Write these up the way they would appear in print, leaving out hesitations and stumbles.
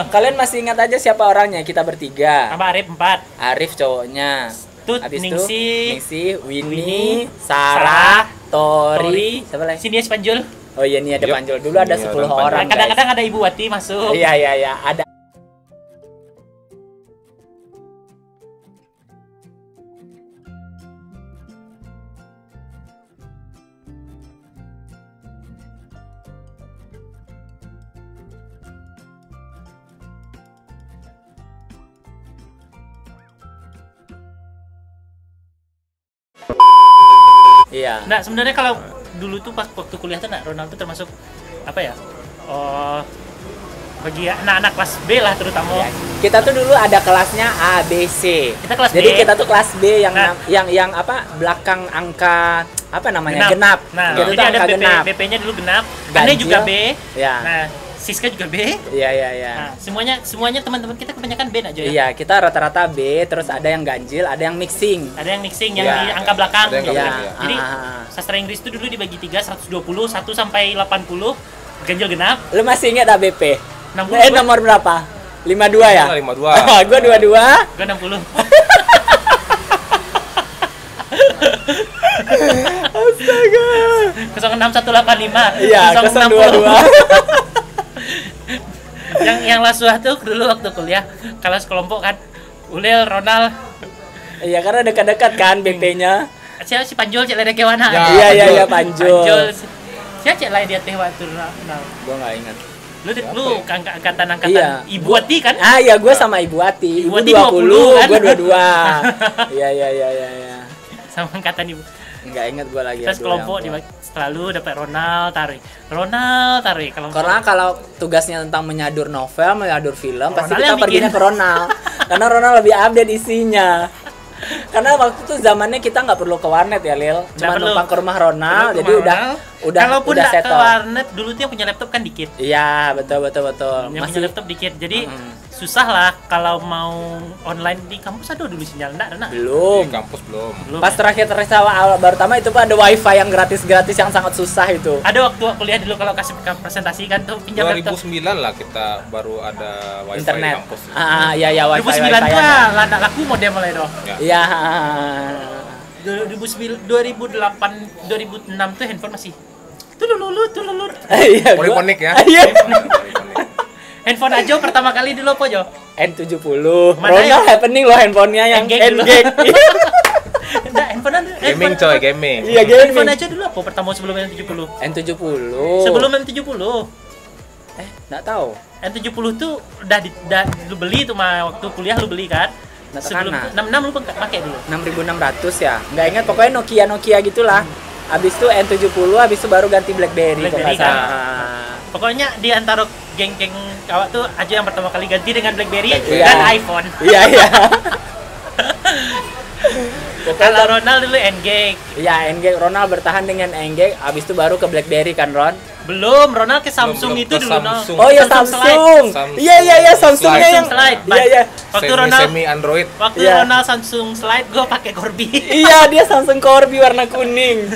Kalian masih ingat aja siapa orangnya? Kita bertiga. Sama Arif 4. Arif cowoknya. Tut, Habis Ningsih, Winnie, Sarah, Tori, siapa lagi? Sini Panjul. Oh iya, nih ada Panjul. Dulu ada 10 orang. Kadang-kadang ada Ibu Wati masuk. Iya, ada. Iya. Nah, sebenarnya kalau dulu tuh pas waktu kuliah tuh Ronald tuh termasuk apa ya? Oh, bagi anak-anak kelas B lah terutama. Ya, kita tuh dulu ada kelasnya A, B, C. Kita kelas Jadi B. kita tuh kelas B yang Nah. yang apa? Belakang angka apa namanya? Genap. Nah, Kita jadi tuh ada angka genap. BP-nya dulu genap. Ganjil. Ane juga B. Ya. Nah, Siska juga B. Iya. Nah, semuanya teman-teman kita kebanyakan B aja ya. Iya, kita rata-rata B, terus ada yang ganjil, ada yang mixing. Ada yang mixing yang Iya. di angka belakang. Ada yang Iya. belakang, ya. Jadi Ah. sastra Inggris itu dulu dibagi 3, 120, 1 sampai 80, ganjil genap, Lu masih ingat ABP? 60. Nomor berapa? 52 ya? 52. Gua 22. Gua 60. Astaga. 06185. Iya, 022. yang lasuah tuh dulu waktu kuliah kalau sekelompok kan Ulil, Ronald, Iya, karena dekat-dekat kan BP-nya. siapa si Panjul cek lede kewana. Ya. Iya, Panjul. Siapa cek lain dia teh waktu Ronald. Gua nggak ingat. Lu angkatan Iya. Ibu Wati kan? Ah, iya, gua sama Ibu Ati. Ibu Ibu Ati 20, 20 kan? gua 22. Iya. Sama angkatan Ibu. Enggak ingat gua lagi. Terus kelompok selalu dapat Ronald tarik kelompok. Karena kalau tugasnya tentang menyadur novel, menyadur film, pasti Ronald kita yang perginya bikin. ke Ronald. Karena Ronald lebih update isinya. Karena waktu itu zamannya kita nggak perlu ke warnet ya, Lil. Cuma perlu. numpang ke rumah Ronald, Perlu jadi ke udah Kalaupun nggak ke settle. warnet dulu tuh yang punya laptop kan dikit. Iya, betul. Yang punya laptop dikit. Jadi susah lah kalau mau online di kampus ada dulu sinyal enggak. belum. Di kampus belum. Pas terakhir awal pertama itu Pak ada wifi yang gratis yang sangat susah itu. Ada waktu kuliah dulu kalau kasih presentasi kan tuh pinjam laptop. 2009 lah kita baru ada wifi Internet. di kampus. Iya wifi. 2009 tuh lah laku modem mulai dong. Ya. Iya. 2009, 2008, 2006 tuh handphone masih tulululut. Iya. Poliponik ya. Iya. Handphone aja pertama kali dulu apa Jo? N70. Mana Ronald ya? happening loh handphonenya yang N-Gag dulu. N-Gag. Enggak, Gaming coy, gaming. Iya, Handphone gaming. aja dulu apa pertama sebelum N70? N70. Sebelum N70. Enggak tahu. N70 tuh udah lu beli tuh mah waktu kuliah lu beli kan? Nggak Sebelum terkena. 66 lu pakai dulu. 6600 ya. Enggak ingat pokoknya Nokia gitulah. Habis itu N70, habis itu baru ganti BlackBerry kalau BlackBerry nggak kan? salah. Pokoknya di antara geng-geng kawat tuh aja yang pertama kali ganti dengan BlackBerry Iya. dan iPhone. Iya. Kalau Ronald dulu N-Gag. Iya, N-Gag. Ronald bertahan dengan N-Gag, habis itu baru ke BlackBerry kan, Ron? Belum, Ronald ke Samsung Belum itu ke dulu. Samsung. Oh iya, Samsung Samsung. Slide. Iya, Samsungnya yang Slide. Iya. Waktu Ronald semi Android. waktu Iya. Ronald Samsung Slide gua pakai Corby. Iya, dia Samsung Corby warna kuning.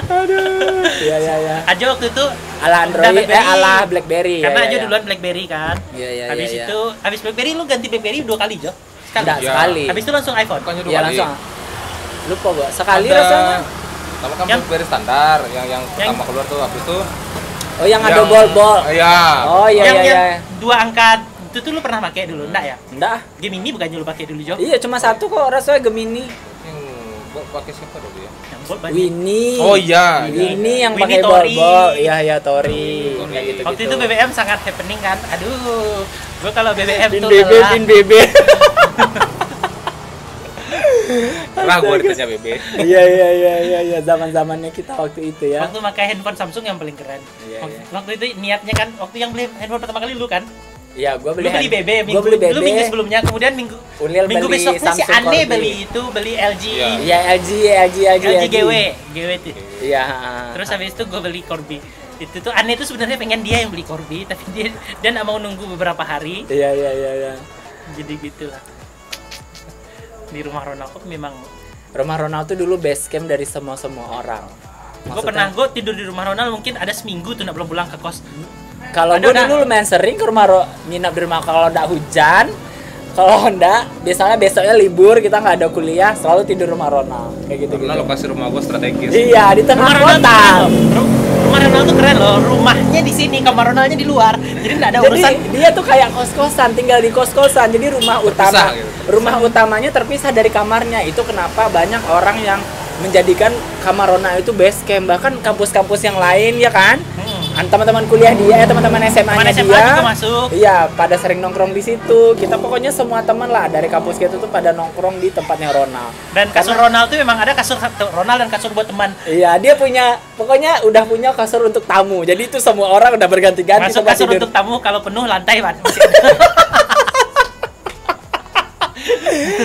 Aduh. Iya. Aja waktu itu Ala Android, BlackBerry. ala BlackBerry. karena Iya, aja iya. duluan BlackBerry kan. Iya. Habis itu habis BlackBerry lu ganti BlackBerry 2 kali, Jo. Sekali. Enggak, Iya. sekali. Habis itu langsung iPhone. Bukannya 2 Iya, kali. langsung. Lupa gua. Sekali Ada- rasanya. Sama kan Yang- BlackBerry standar yang pertama keluar tuh habis itu Oh, yang ada bol-bol. Iya. Oh, iya. yang 2 angka itu tuh lu pernah pakai dulu, enggak ya? Enggak. Gemini bukannya lu pakai dulu, Jo? Iya, cuma satu kok rasanya Gemini. Yang gua pakai siapa dulu ya? Yang Bolt banyak. Winnie. Oh iya. Winnie yang Winnie pakai Tori. bol-bol. Iya, Tori. Kayak gitu. Waktu itu BBM sangat happening kan. Aduh, gua kalau BBM Pin tuh BB, lelah. pin BB. Pernah gua ditanya BB. Iya, zaman-zamannya kita waktu itu ya. Waktu pakai handphone Samsung yang paling keren. Iya, iya. Waktu itu niatnya kan, waktu yang beli handphone pertama kali lu kan? Iya, gua Lu beli BB Gua minggu, beli BB. lu minggu sebelumnya, kemudian minggu Ulil beli besoknya si Samsung Ane Corby. beli LG. Iya. Iya, LG GW tuh. Iya. Terus habis itu gue beli Corby. Itu tuh Ane tuh sebenarnya pengen dia yang beli Corby, tapi dia nggak mau nunggu beberapa hari. Iya. Jadi gitulah. Di rumah Ronald memang Rumah Ronald tuh dulu base camp dari semua orang. gue tidur di rumah Ronald mungkin ada seminggu tuh nggak belum pulang ke kos. Kalau gue dulu lumayan sering ke nginap di rumah kalau nggak hujan. Kalau enggak, biasanya besoknya libur, kita nggak ada kuliah, selalu tidur rumah Ronald. Kayak gitu. Karena lokasi rumah gua strategis. Iya, di tengah Rumah Ronald kota. Rumah Ronald tuh keren loh. Rumahnya di sini, kamar Ronaldnya di luar. Jadi nggak ada urusan. Jadi dia tuh kayak kos-kosan, tinggal di kos-kosan. Jadi rumah utama, gitu. rumah utamanya terpisah dari kamarnya. Itu kenapa banyak orang yang menjadikan kamar Ronald itu base camp. Bahkan kampus-kampus yang lain ya kan. Teman-teman kuliah dia, teman-teman SMA-nya Teman SMA dia. juga masuk. Iya, pada sering nongkrong di situ. Kita pokoknya semua teman lah dari kampus kita tuh pada nongkrong di tempatnya Ronald. Dan kasur Ronald tuh memang ada kasur Ronald dan kasur buat teman. Iya, dia punya, pokoknya udah punya kasur untuk tamu. Jadi itu semua orang udah berganti-ganti Masuk tempat kasur tidur. untuk tamu kalau penuh lantai masih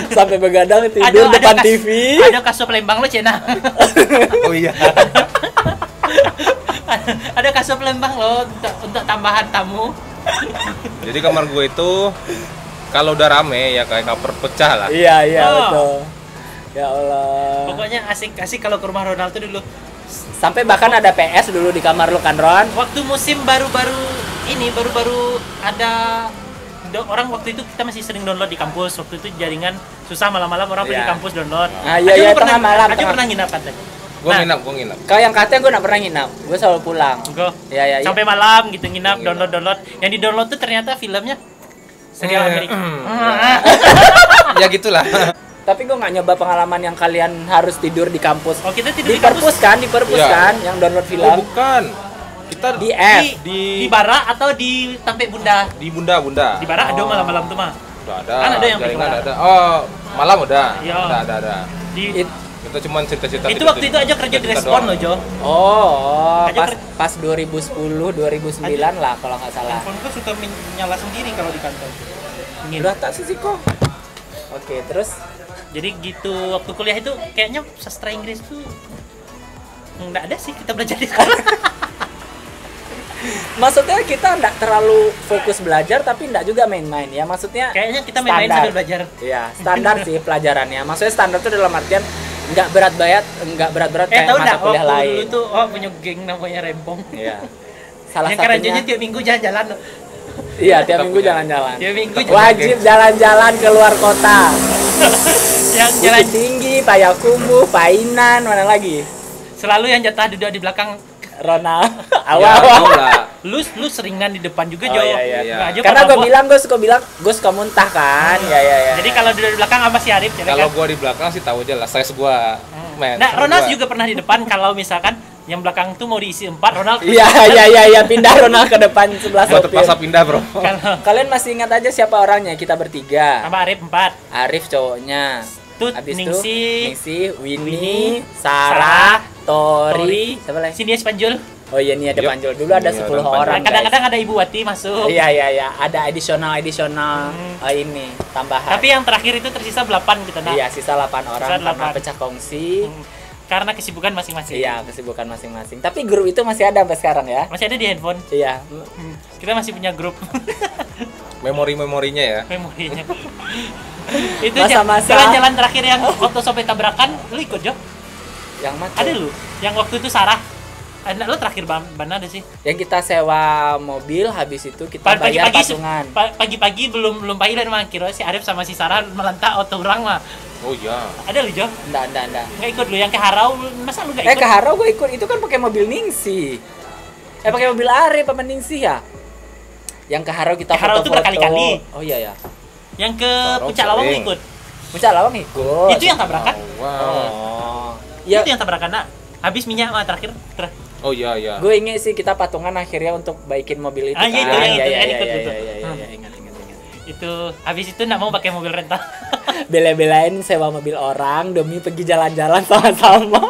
Sampai begadang tidur depan TV. Ada kasur Palembang lo Cina. Oh iya. Ada kasur Palembang lo untuk tambahan tamu. Jadi kamar gue itu kalau udah rame ya kayak kamar pecah lah. Iya, iya, Oh. betul. Ya Allah. Pokoknya asik-asik kalau ke rumah Ronald tuh dulu. Sampai bahkan ada PS dulu di kamar lu kan, Ron? Waktu musim baru-baru ada orang waktu itu kita masih sering download di kampus. Waktu itu jaringan susah malam-malam orang pergi Iya. kampus download. Ah, iya, iya, tengah malam, Aja tengah. pernah nginap katanya. Gue Nah. nginap. Kau yang katanya gue gak pernah nginap, gue selalu pulang. Go. Iya, iya, iya. Sampai malam gitu nginap, Nginap. download. Yang di download tuh ternyata filmnya serial Amerika. Ya gitulah. Tapi gue gak nyoba pengalaman yang kalian harus tidur di kampus. Oh, kita tidur Di di kampus. perpus kan, di perpus Iya. kan, yang download film. Oh bukan. Kita Di F. Di Bara atau di Tampek Bunda? di Bunda. Di Bara ada Oh. malam-malam tuh mah. Udah ada. Kan ada yang jaringan bikin ada. Oh, malam udah. Iya. Ada. Di It- Kita cuma cerita-cerita. itu waktu itu aja kerja di respon loh, Jo. Oh, Aja pas 2010, 2009 lah kalau nggak salah. Handphoneku suka menyala sendiri kalau di kantor. Berata sih kok. Oke, terus Jadi gitu waktu kuliah itu kayaknya sastra Inggris tuh nggak ada sih kita belajar di sekolah. maksudnya kita nggak terlalu fokus belajar tapi nggak juga main-main ya. Maksudnya Kayaknya kita main-main standar. sambil belajar. Iya, standar sih pelajarannya. Maksudnya standar tuh dalam artian nggak berat-berat kayak Tahu mata nggak kuliah waktu lain. dulu tuh punya geng namanya Rempong. Iya. Salah Yang satunya. kerjanya tiap minggu jalan-jalan. Iya, tiap minggu jalan-jalan. Tiap minggu Wajib jalan-jalan ke luar kota. yang Bukit jalan Tinggi, Payakumbuh, Painan, mana lagi? selalu yang jatah duduk di belakang. Ronald. Ya, Awal-awal. tahu lah. Lu seringan di depan juga, Oh, Jo. iya, iya. Nggak aja Karena kalau gue suka muntah kan. Ya, ya, ya. Jadi kalau duduk di belakang sama si Arif ya Kalau kan. gua di belakang sih tahu aja lah size gua. Men. Nah, size Ronald gua. juga pernah di depan kalau misalkan yang belakang tuh mau diisi 4, Ronald Iya, iya, pindah Ronald ke depan sebelah Gua sopir. terpaksa pindah, Bro. kalau Kalian masih ingat aja siapa orangnya? Kita bertiga. sama Arif 4. Arif cowoknya. Tut, Habis itu Ningsih, Winnie, Sarah, Tori, siapa lagi? Sini Spanjul. Oh iya, ini ada Yep. Panjul. Dulu ada Ini 10 ada Panjul. orang, guys. Kadang-kadang ada Ibu Wati masuk. Iya, iya. Ada additional ini tambahan. Tapi yang terakhir itu tersisa 8 gitu nah. Iya, sisa 8 orang Sisa karena 8. pecah kongsi. Karena kesibukan masing-masing. Iya, kesibukan masing-masing. Tapi grup itu masih ada sampai sekarang ya. Masih ada di handphone. Iya. Kita masih punya grup Memori-memorinya ya. memorinya. Itu Masa-masa- jalan-jalan terakhir yang waktu sampai tabrakan, lu ikut, Jo? Yang mana? Ada lu? Yang waktu itu Sarah. Ada lu terakhir mana ada sih? Yang kita sewa mobil, habis itu kita bayar patungan. Pagi-pagi belum pahit mah kira si Arif sama si Sarah melentak auto orang mah. Oh iya. Ada lu, Jo? Enggak. Nggak ikut lu yang ke Harau, masa lu nggak ikut? Ke Haro gue ikut, itu kan pakai mobil Ningsih. Pakai mobil Arif apa Ningsih ya? Yang ke Haro kita Ke Haro tuh foto-foto. berkali-kali. Oh iya ya. Yang ke Harau Puncak Lawang sering. ikut. Puncak Lawang ikut. Itu yang tabrakan? Wow. Oh. Ya, Itu yang tabrakan, nak. Habis minyak mah terakhir. Oh iya. gue inget sih kita patungan akhirnya untuk baikin mobil itu. Ah, iya, itu, kan. yang itu, Iya, yang ikut, iya, itu. iya, ingat. Itu habis itu nggak mau pakai mobil rental. Bela-belain sewa mobil orang demi pergi jalan-jalan sama-sama.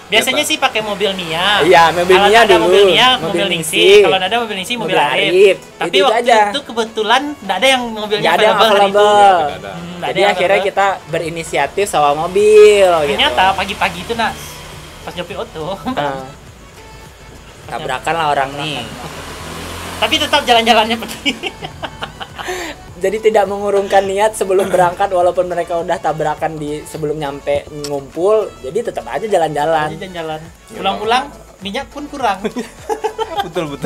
Biasanya sih pakai mobil Mia. Iya, mobil Kalau Mia nggak ada dulu. mobil Mia, Mobil mobil Ningsih. Ningsih. Kalau nggak ada mobil Ningsih, mobil Mobil Arif. Arif. Tapi Itu waktu aja. itu kebetulan nggak ada yang mobilnya Nggak ada yang available hari itu. available. Tidak ada. Nggak ada Jadi yang akhirnya available. kita berinisiatif sewa mobil gitu. Ternyata pagi-pagi itu nak pas nyopi auto. Nah, tabrakan lah orang nih. Tapi tetap jalan-jalannya pergi. Jadi tidak mengurungkan niat sebelum berangkat walaupun mereka udah tabrakan di sebelum nyampe ngumpul. Jadi tetap aja jalan-jalan. Jalan-jalan. Pulang-pulang minyak pun kurang. Betul.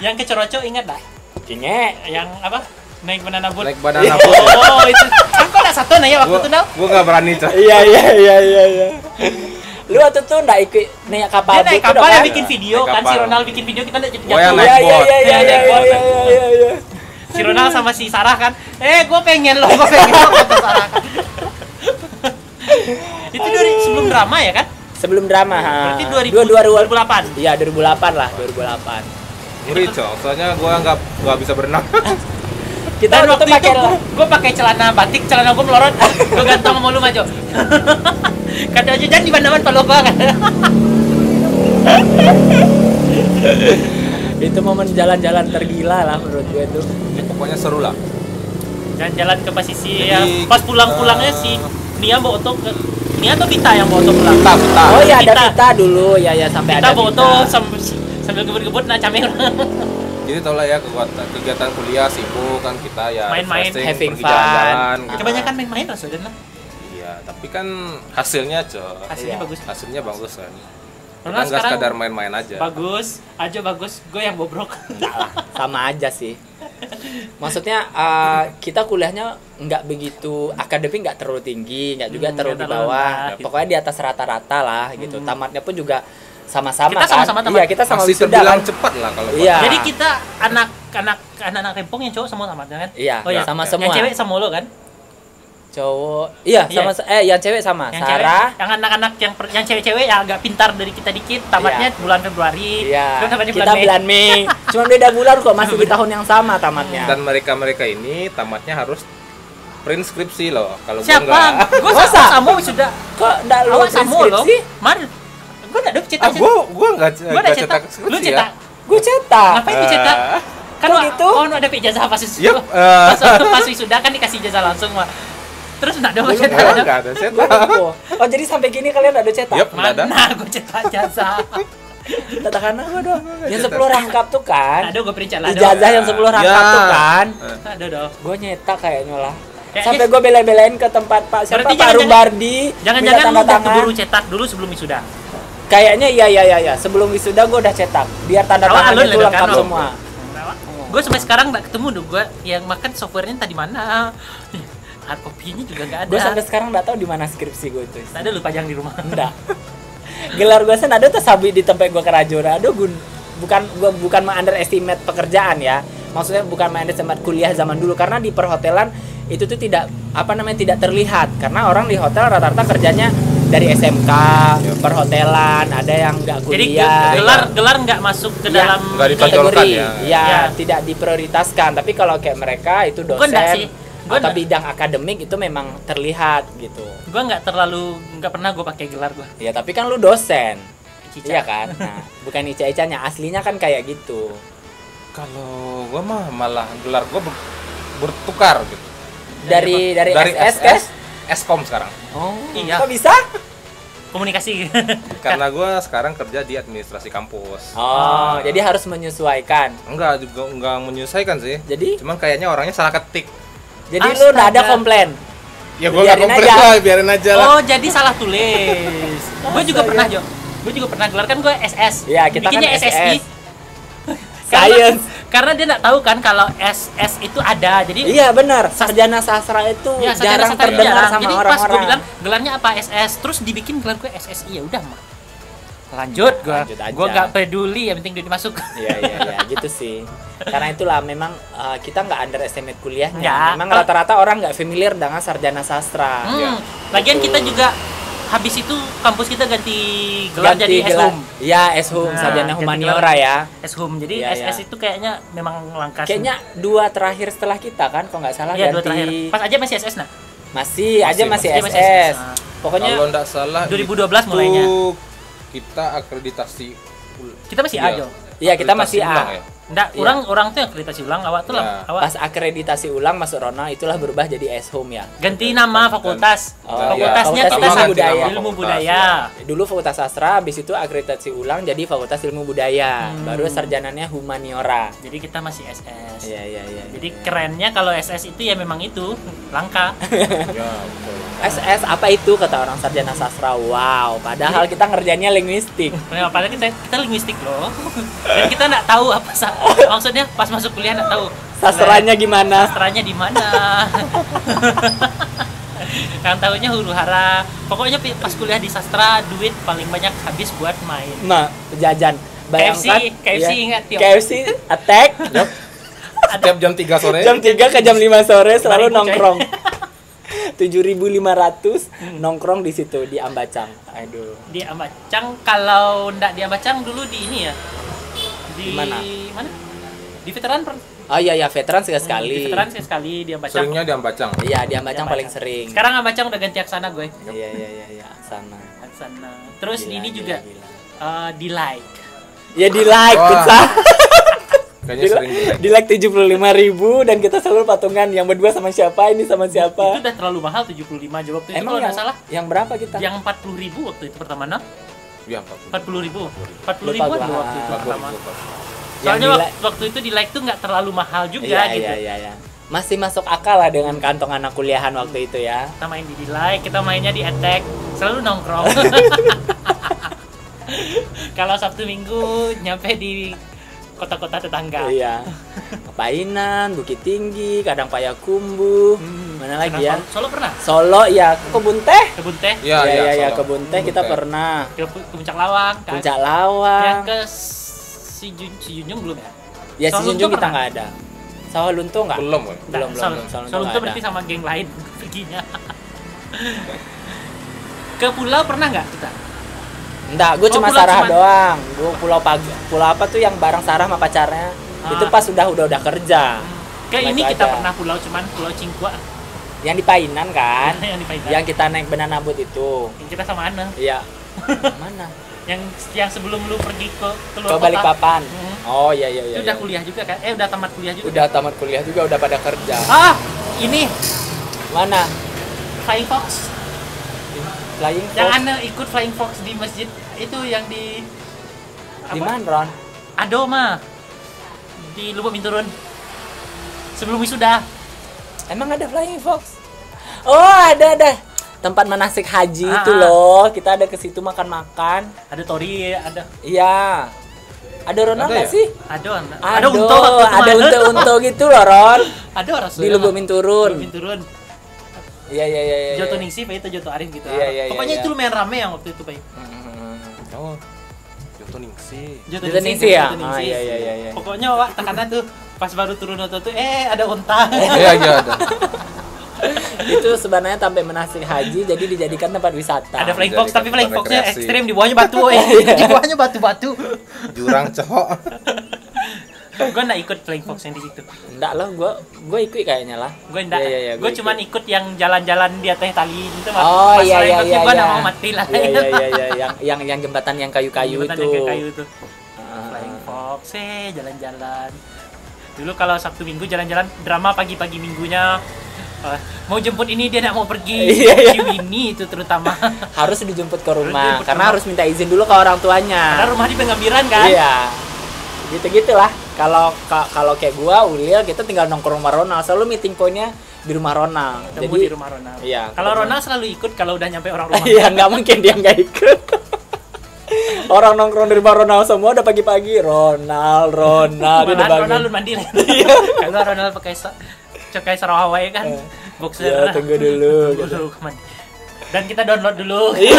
Yang ke Coroco ingat dah? Kinge. Yang apa? Naik banana boat. Naik banana boat. Oh, itu. Kan kok ada satu nih ya waktu itu, Nal? Gua nggak berani, Cok. Iya. Lu waktu itu nggak ikut naik kapal Dia naik boat itu kapal kan? yang bikin video Naik kan, si kapal. Ronald bikin video, kita jatuh. Gua yang Iya, naik iya, boat. iya. Si Ronald sama si Sarah kan, gue pengen lo kata Sarah kan. Itu sebelum drama ya kan? Sebelum drama. Berarti 2008. Iya, 2008 lah, 2008. Ngeri, Cok. Soalnya gua nggak bisa berenang. Kita Dan waktu waktu itu gue pakai celana batik, celana gue melorot, gue gantong sama lu maju. Kata aja jangan di mana-mana kalau gue kan. itu momen jalan-jalan tergila lah menurut gue tuh. Pokoknya seru lah. Jalan-jalan ke Pasisi Jadi, ya. Pas pulang-pulangnya si Nia bawa oto ke Nia atau Vita yang bawa oto pulang? Kita. Oh iya, ada Kita. kita dulu ya sampai Kita ada bawa oto kita. sambil gebut-gebut nak camir. Jadi tau lah ya kegiatan kuliah sibuk kan kita ya Main-main, refreshing, having pergi fun. jalan-jalan gitu. Kebanyakan main-main lah sudah lah. Iya, tapi kan hasilnya, Cok. Hasilnya Iya. bagus. Hasilnya bagus kan. Kita Ronald nggak sekarang sekadar main-main aja. bagus, aja bagus, gue yang bobrok. Enggak lah, sama aja sih. Maksudnya kita kuliahnya nggak begitu akademik, nggak terlalu tinggi, nggak juga terlalu di nggak terlalu bawah. rendah, gitu. Pokoknya di atas rata-rata lah gitu. Tamatnya pun juga sama-sama Kita kan. sama-sama tamat. Iya, kita sama Masih wisuda terbilang kan. cepat lah kalau Iya. Jadi kita anak-anak rempong yang cowok semua tamatnya kan? Iya, Oh iya, sama Yang semua. cewek sama lo kan? Cowok. Iya, Iya. sama yang cewek sama. Yang Sarah. cewek, yang anak-anak yang cewek-cewek yang agak pintar dari kita dikit, tamatnya Iya. bulan Februari. Iya. Terus tamatnya Kita bulan Mei. Cuma beda bulan kok, masih di tahun yang sama tamatnya. Dan mereka ini tamatnya harus print skripsi loh. Kalau gua Siapa? enggak. Gue Masa? sama sudah. Kok enggak lu Awak sama lo? skripsi? Mari. Gue enggak ada cetak. Gua enggak Gue udah cetak. skripsi Lu ya. cetak. Gue cetak. Ngapain dicetak? Kan kok wa- gitu? Oh, ada ijazah pas wisuda. Yup, Pas wisuda kan dikasih ijazah langsung mah. Terus enggak ada Gua cetak. enggak ada Gua cetak. lupa. Oh, jadi sampai gini kalian ada cetak? Yup, enggak ada. Mana gue cetak jasa? Katakan apa dong? Yang 10 rangkap tuh kan? Ada gue perincat lah. Ijazah yang 10 rangkap Ya. tuh kan? Ada dong. Gue nyetak kayaknya lah. Kayaknya- Sampai gue bela-belain ke tempat Pak siapa Berarti Pak jangan-jangan- Rumbardi. Jangan-jangan minta lu tanda udah tangan. keburu cetak dulu sebelum wisuda. Kayaknya iya. Sebelum wisuda gue udah cetak. Biar tanda Awak tangannya alun tuh lah, lengkap kan, semua. Gue sampai sekarang nggak ketemu dong gue yang makan softwarenya tadi mana. Hard copy-nya juga nggak ada. Gue sampai sekarang nggak tahu di mana skripsi gue itu. Nggak ada lu pajang di rumah. Enggak. Gelar gue sen ada tuh sabit di tempat gue kerajaan. Aduh, bukan underestimate pekerjaan ya. Maksudnya bukan underestimate kuliah zaman dulu karena di perhotelan itu tuh tidak tidak terlihat karena orang di hotel rata-rata kerjanya dari SMK, perhotelan, ada yang nggak Jadi kuliah. gelar nggak masuk ke Ya, dalam nggak ditonjolkan kategori. ya. Ya, Ya. tidak diprioritaskan. Tapi kalau kayak mereka itu Gua nggak dosen sih. Gua atau nggak. bidang akademik itu memang terlihat gitu. Gue nggak pernah gue pakai gelar gue. Ya, tapi kan lu dosen. Cica. Iya kan? Nah, bukan ica-icanya, aslinya kan kayak gitu. Kalau gua mah malah gelar gua bertukar gitu. Dari SS ke Eskom sekarang. Oh, Iya. kok bisa? Komunikasi. Karena gua sekarang kerja di administrasi kampus. Oh, jadi harus menyesuaikan. Enggak menyelesaikan sih. Jadi Kayaknya orangnya salah ketik. lu nggak ada Astaga. komplain. Ya gua enggak Biarin komplain aja. lah, biarin aja lah. Oh, jadi salah tulis. Gue juga pernah, Jo. Gue juga pernah gelar kan gue SS. Iya, kita bikinnya kan SSI. SS. Science. Karena dia nggak tahu kan kalau SS itu ada. Jadi Iya benar, sarjana sastra itu ya, sarjana jarang sastra terdengar jarang. sama Jadi pas orang-orang. gue bilang gelarnya apa SS, terus dibikin gelar gue SSI, ya udah mah. Lanjut gue. Lanjut aja. Gue nggak peduli, yang penting duit masuk. Iya gitu sih. Karena itulah memang kita nggak underestimate kuliahnya. Nggak. Memang rata-rata orang nggak familiar dengan sarjana sastra. Hmm. Lagian Betul. kita juga habis itu kampus kita ganti gelar jadi S-Hum. Iya, S-Hum, Nah, sarjana ganti humaniora gelar. ya. S-Hum. Jadi Iya, SS iya. itu kayaknya memang langka. Kayaknya 2 terakhir setelah kita kan, kalau nggak salah Iya, ganti. 2 terakhir. Pas aja masih SS nah. Masih Masih masih masih SS. SS. Pokoknya Kalau enggak salah 2012 mulainya. itu kita akreditasi Kita masih A, Jo. iya kita akreditasi masih A. ulang ya? Nggak, Iya. orang tuh yang akreditasi ulang, awak tuh Ya. lah. Awak Pas akreditasi ulang masuk Rona itulah berubah jadi S-Hum ya. ganti nama fakultas. Oh, Fakultasnya iya. kita Fakultas sama Ilmu Budaya. Ilmu Fakultas, Budaya. Dulu Fakultas Sastra, habis itu akreditasi ulang jadi Fakultas Ilmu Budaya. Baru sarjananya humaniora. Jadi kita masih SS. Iya. Jadi kerennya kalau SS itu ya memang itu langka. Ya, betul. SS apa itu, kata orang sarjana sastra. Wow, padahal kita ngerjainnya linguistik. Nah, padahal kita linguistik loh. Dan kita nggak tahu apa maksudnya pas masuk kuliah nggak tahu Sastranya gimana? sastranya di mana. Yang tahunya huru hara. Pokoknya pas kuliah di sastra duit paling banyak habis buat main. Nah, jajan. Bayangkan KFC ya, ingat tiap KFC attack Setiap jam 3 sore. jam 3 ke jam 5 sore selalu 5.000, coy. nongkrong. 7.500 nongkrong di situ di Ambacang. Aduh. di Ambacang. Kalau ndak di Ambacang dulu di ini ya. Di Di mana? Di veteran Oh iya ya, veteran sekali. Di veteran sekali di Ambacang. Seringnya di Ambacang. Iya, di Ambacang paling sering. Sekarang Ambacang udah ganti Aksana gue. Iya, sana. Aksana. Terus Gila, ini gila, juga gila. di like. Ya di like Wah. pizza. Kayaknya sering Di like 75.000 dan kita selalu patungan yang berdua sama siapa, ini sama Itu siapa. udah terlalu mahal 75 aja waktu itu Emang kalau nggak yang, salah. yang berapa kita? Yang 40.000 waktu itu pertama nah. Ya, 40.000. 40.000 Lupa gua. waktu itu pertama. 40.000. Soalnya Yang di waktu itu di like tuh nggak terlalu mahal juga Iya, gitu. iya. Masih masuk akal lah dengan kantong anak kuliahan waktu itu ya. Kita main di like, kita mainnya di attack, selalu nongkrong. Kalau Sabtu Minggu nyampe di kota-kota tetangga. Iya. Painan, Bukit Tinggi, kadang Payakumbuh. Mana lagi ya? Solo pernah? Solo ya, ke Kebun Teh. Kebun Teh, Iya, Iya, Solo. Kebun Teh kita Teh. pernah. ke Puncak Lawang kan. Puncak Yang Lawang. ke si Junjung belum ya? Ya si Sawah Junjung Lunto kita pernah? nggak ada. Sawah Lunto nggak? Belum, kan? Belum. Solo Solo itu nggak berarti ada. sama geng lain perginya. Ke pulau pernah nggak kita? Enggak, gue Oh, cuma pulau Sarah cuman- doang. Gue pulau apa tuh yang bareng Sarah sama pacarnya. Itu pas udah kerja. Ke Cuma ini itu kita aja. pernah pulau cuman Pulau Cingkua. Yang di Painan kan? Yang di Painan. Yang kita naik banana boat itu. Yang kita sama Ana. Iya. Mana? Yang sebelum lu pergi ke Ke luar kota. Balikpapan. Hmm. Oh iya. Itu udah kuliah juga kan? Udah tamat kuliah juga. Udah tamat kuliah juga, udah pada kerja. Ah, ini Mana? Flying Fox. Flying Yang Fox. Ana ikut Flying Fox di masjid itu yang di Di mana, Ron? Adoma. Di Lubuk Binturun. Sebelum wisuda. Emang ada Flying Fox? Oh, ada. Tempat manasik haji itu loh. Kita ada ke situ makan-makan. Ada Tori, ada Iya. Ada Ronald Ada nggak ya? sih? ada Ada unta waktu itu ada mana? unta gitu loh, Ron. Ada orang Di Lubuk Binturun. Lubuk Binturun. Iya. Joto Ningsi, Pak, itu Joto Arif gitu. Iya, Pokoknya iya. itu lumayan rame yang waktu itu, Pak. Oh. Joto Ningsi. Joto Ningsi ya? Joto Ah, Ningsi. iya. Pokoknya Wak, tekanan tuh pas baru turun auto tuh ada unta. Iya, ada. Itu sebenarnya sampai manasik haji jadi dijadikan tempat wisata. Ada Flying Fox, tapi Flying Foxnya rekreasi. ekstrim, di bawahnya batu, di bawahnya batu-batu. Jurang, cowok. Gue nggak ikut Flying Fox yang di situ. Enggak lah, gua ikut kayaknya lah. Gue nggak. Iya, Gue gua cuman ikut yang jalan-jalan di atas tali itu. Oh Pas iya. Flying Foxnya gue nggak mau mati lah. Iya. Yang jembatan yang kayu-kayu Jembatan itu. yang kayak kayu itu. Ah. Flying Fox, jalan-jalan. Dulu kalau Sabtu Minggu jalan-jalan, drama pagi-pagi minggunya. Mau jemput ini dia nggak mau pergi. Iya. Si Winnie itu terutama. Harus dijemput ke Harus rumah dijemput ke karena rumah. harus minta izin dulu ke orang tuanya. Karena rumah di Pengambiran kan. Iya. Gitu-gitulah. Kalau kayak gua, Ulil, kita tinggal nongkrong rumah Ronald. Selalu meeting point-nya di rumah Ronald. Ketemu di rumah Ronald. Iya. Kalau Ronald selalu ikut kalau udah nyampe orang rumah. Iya, nggak mungkin dia nggak ikut. Orang nongkrong di rumah Ronald semua udah pagi-pagi. Ronald, dia udah Malahan bangun. Ronald lu mandi lah. Kalau Ronald pakai sarung Hawaii kan, boxer. Ya, tunggu dulu. Tunggu dulu, kemana. Dan kita download dulu. Iya.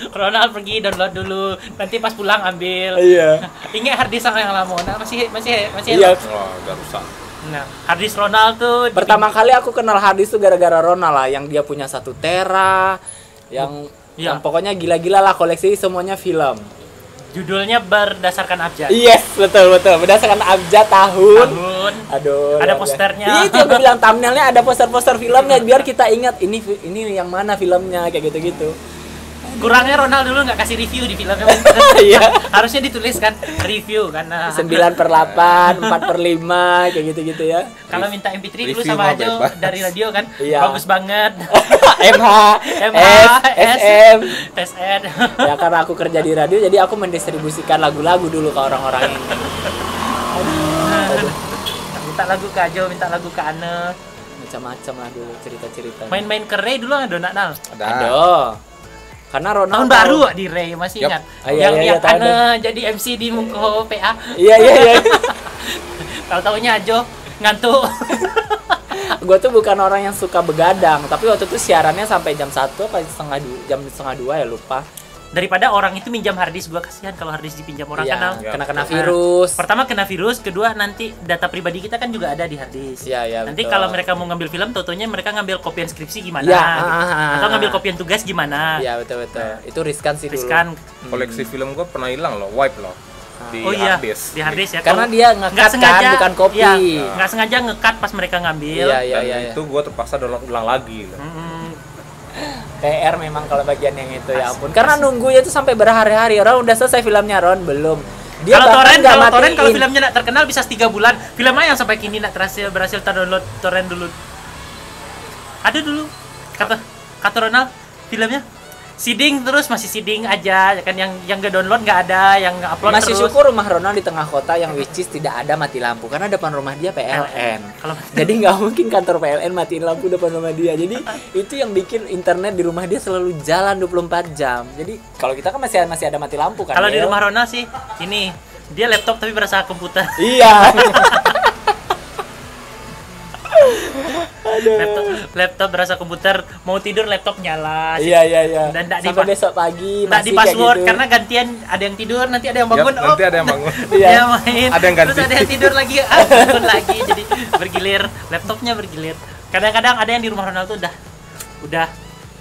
Ronald pergi download dulu. Nanti pas pulang ambil. Iya. Ingat harddisk yang lama. Nah, masih Iya. Oh, udah rusak. Nah, harddisk Ronald tuh Pertama kali aku kenal harddisk tuh gara-gara Ronald lah, yang dia punya 1 tera, yang Iya. pokoknya gila-gila lah, koleksi semuanya film. judulnya berdasarkan abjad. Yes, betul. Berdasarkan abjad tahun. Aduh. Ada luar biasa. posternya. Itu yang gue bilang, thumbnailnya ada poster-poster filmnya biar kita ingat ini yang mana filmnya kayak gitu-gitu. Kurangnya Ronald dulu nggak kasih review di filmnya. Iya. Harusnya ditulis kan review karena 9/8, 4/5 kayak gitu-gitu ya. kalau minta MP3 dulu Review sama mah aja bebas. dari radio kan. Iya. Bagus banget. MH, SM. SN. Ya karena aku kerja di radio jadi aku mendistribusikan lagu-lagu dulu ke orang-orang ini. Minta lagu ke Ajo, minta lagu ke Ane. macam-macam lah dulu cerita-cerita. Main-main ke Ray dulu ada nak nal. Ada. Aduh. Karena Ronaldo Tahun baru di Ray masih Yup. ingat. Ah, iya, iya, yang tahu Ana jadi MC di Mungko PA. Iya iya iya. Kalau tahunya Ajo ngantuk. Gue tuh bukan orang yang suka begadang, tapi waktu itu siarannya sampai jam 1 apa jam setengah 2 ya lupa. Daripada orang itu minjam harddisk, gua kasihan kalau harddisk dipinjam orang Iya, kenal. kena virus. Pertama kena virus, kedua nanti data pribadi kita kan juga ada di harddisk. Iya iya. Nanti betul. kalau mereka mau ngambil film, totonya mereka ngambil kopian skripsi gimana, Iya, gitu. Atau ngambil kopian tugas gimana. Iya betul betul. Itu riskan sih dulu. Riskan. Koleksi film gua pernah hilang loh, wipe loh. Di Oh iya, harddisk. di harddisk ya. Karena Kalau dia nge-cut kan, bukan copy. Iya, nggak sengaja nge-cut pas mereka ngambil. Iya iya Dan iya. itu gua terpaksa download ulang lagi. Gitu. PR memang kalau bagian yang itu ya ampun. Karena nunggunya itu sampai berhari-hari. Ron udah selesai filmnya Ron belum. Dia Kalau bahkan torrent, nggak kalau torrent, kalau matiin. filmnya nak terkenal bisa 3 bulan. Film mana yang sampai kini nak berhasil terdownload torrent dulu? Ada dulu. Kata Ronald, filmnya seeding terus masih seeding aja kan, yang nggak download nggak ada, yang upload Masih terus. syukur rumah Ronald di tengah kota yang which is tidak ada mati lampu karena depan rumah dia PLN. Kalau Jadi nggak mungkin kantor PLN matiin lampu depan rumah dia. Jadi itu yang bikin internet di rumah dia selalu jalan 24 jam. Jadi kalau kita kan masih ada mati lampu kan. kalau di Del? rumah Ronald sih ini dia laptop tapi berasa komputer. Iya. laptop berasa komputer, mau tidur laptop nyala. Iya iya iya. Dan nggak sampai besok pagi nggak di masih kayak password gitu. karena gantian, ada yang tidur nanti ada yang bangun. Yap, nanti ada yang bangun. Iya. Dia main. Ada yang ganti. Terus ada yang tidur lagi, bangun lagi. Jadi bergilir, laptopnya bergilir. Kadang-kadang ada yang di rumah Ronald tuh udah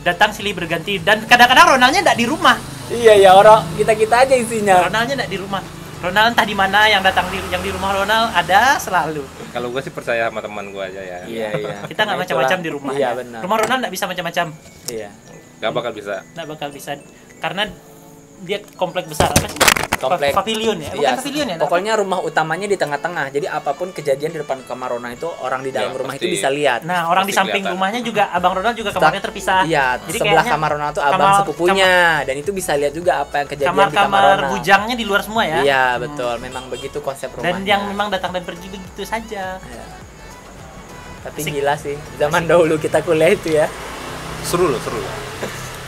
datang silih berganti, dan kadang-kadang Ronaldnya nggak di rumah. Iya ya orang kita aja isinya. Ronaldnya nggak di rumah. Ronald entah di mana, yang di rumah Ronald ada selalu. Kalau gue sih percaya sama teman gue aja ya. Iya iya. Kita nggak Nah, macam-macam itulah. di rumah. Iya ya. benar. Rumah Ronald nggak bisa macam-macam. Iya. Gak bakal bisa. Nggak bakal bisa karena dia komplek besar, apa sih? Komplek. Pavilion ya, bukan Iya, pavilion ya. pokoknya rumah utamanya di tengah-tengah. Jadi apapun kejadian di depan kamar Ronald itu orang di dalam Ya, rumah pasti. itu bisa lihat. Nah, orang di Pasti samping kelihatan. rumahnya juga, abang Ronald juga kamarnya terpisah. Iya, Jadi sebelah kayaknya kamar Ronald tuh abang sepupunya dan itu bisa lihat juga apa yang kejadian di kamar kamar-kamar Ronald. bujangnya di luar semua ya. Iya, betul. Memang begitu konsep rumahnya. Dan yang memang datang dan pergi begitu saja. Iya. Tapi Asik. gila sih. Zaman dahulu kita kuliah itu ya. Seru loh, seru.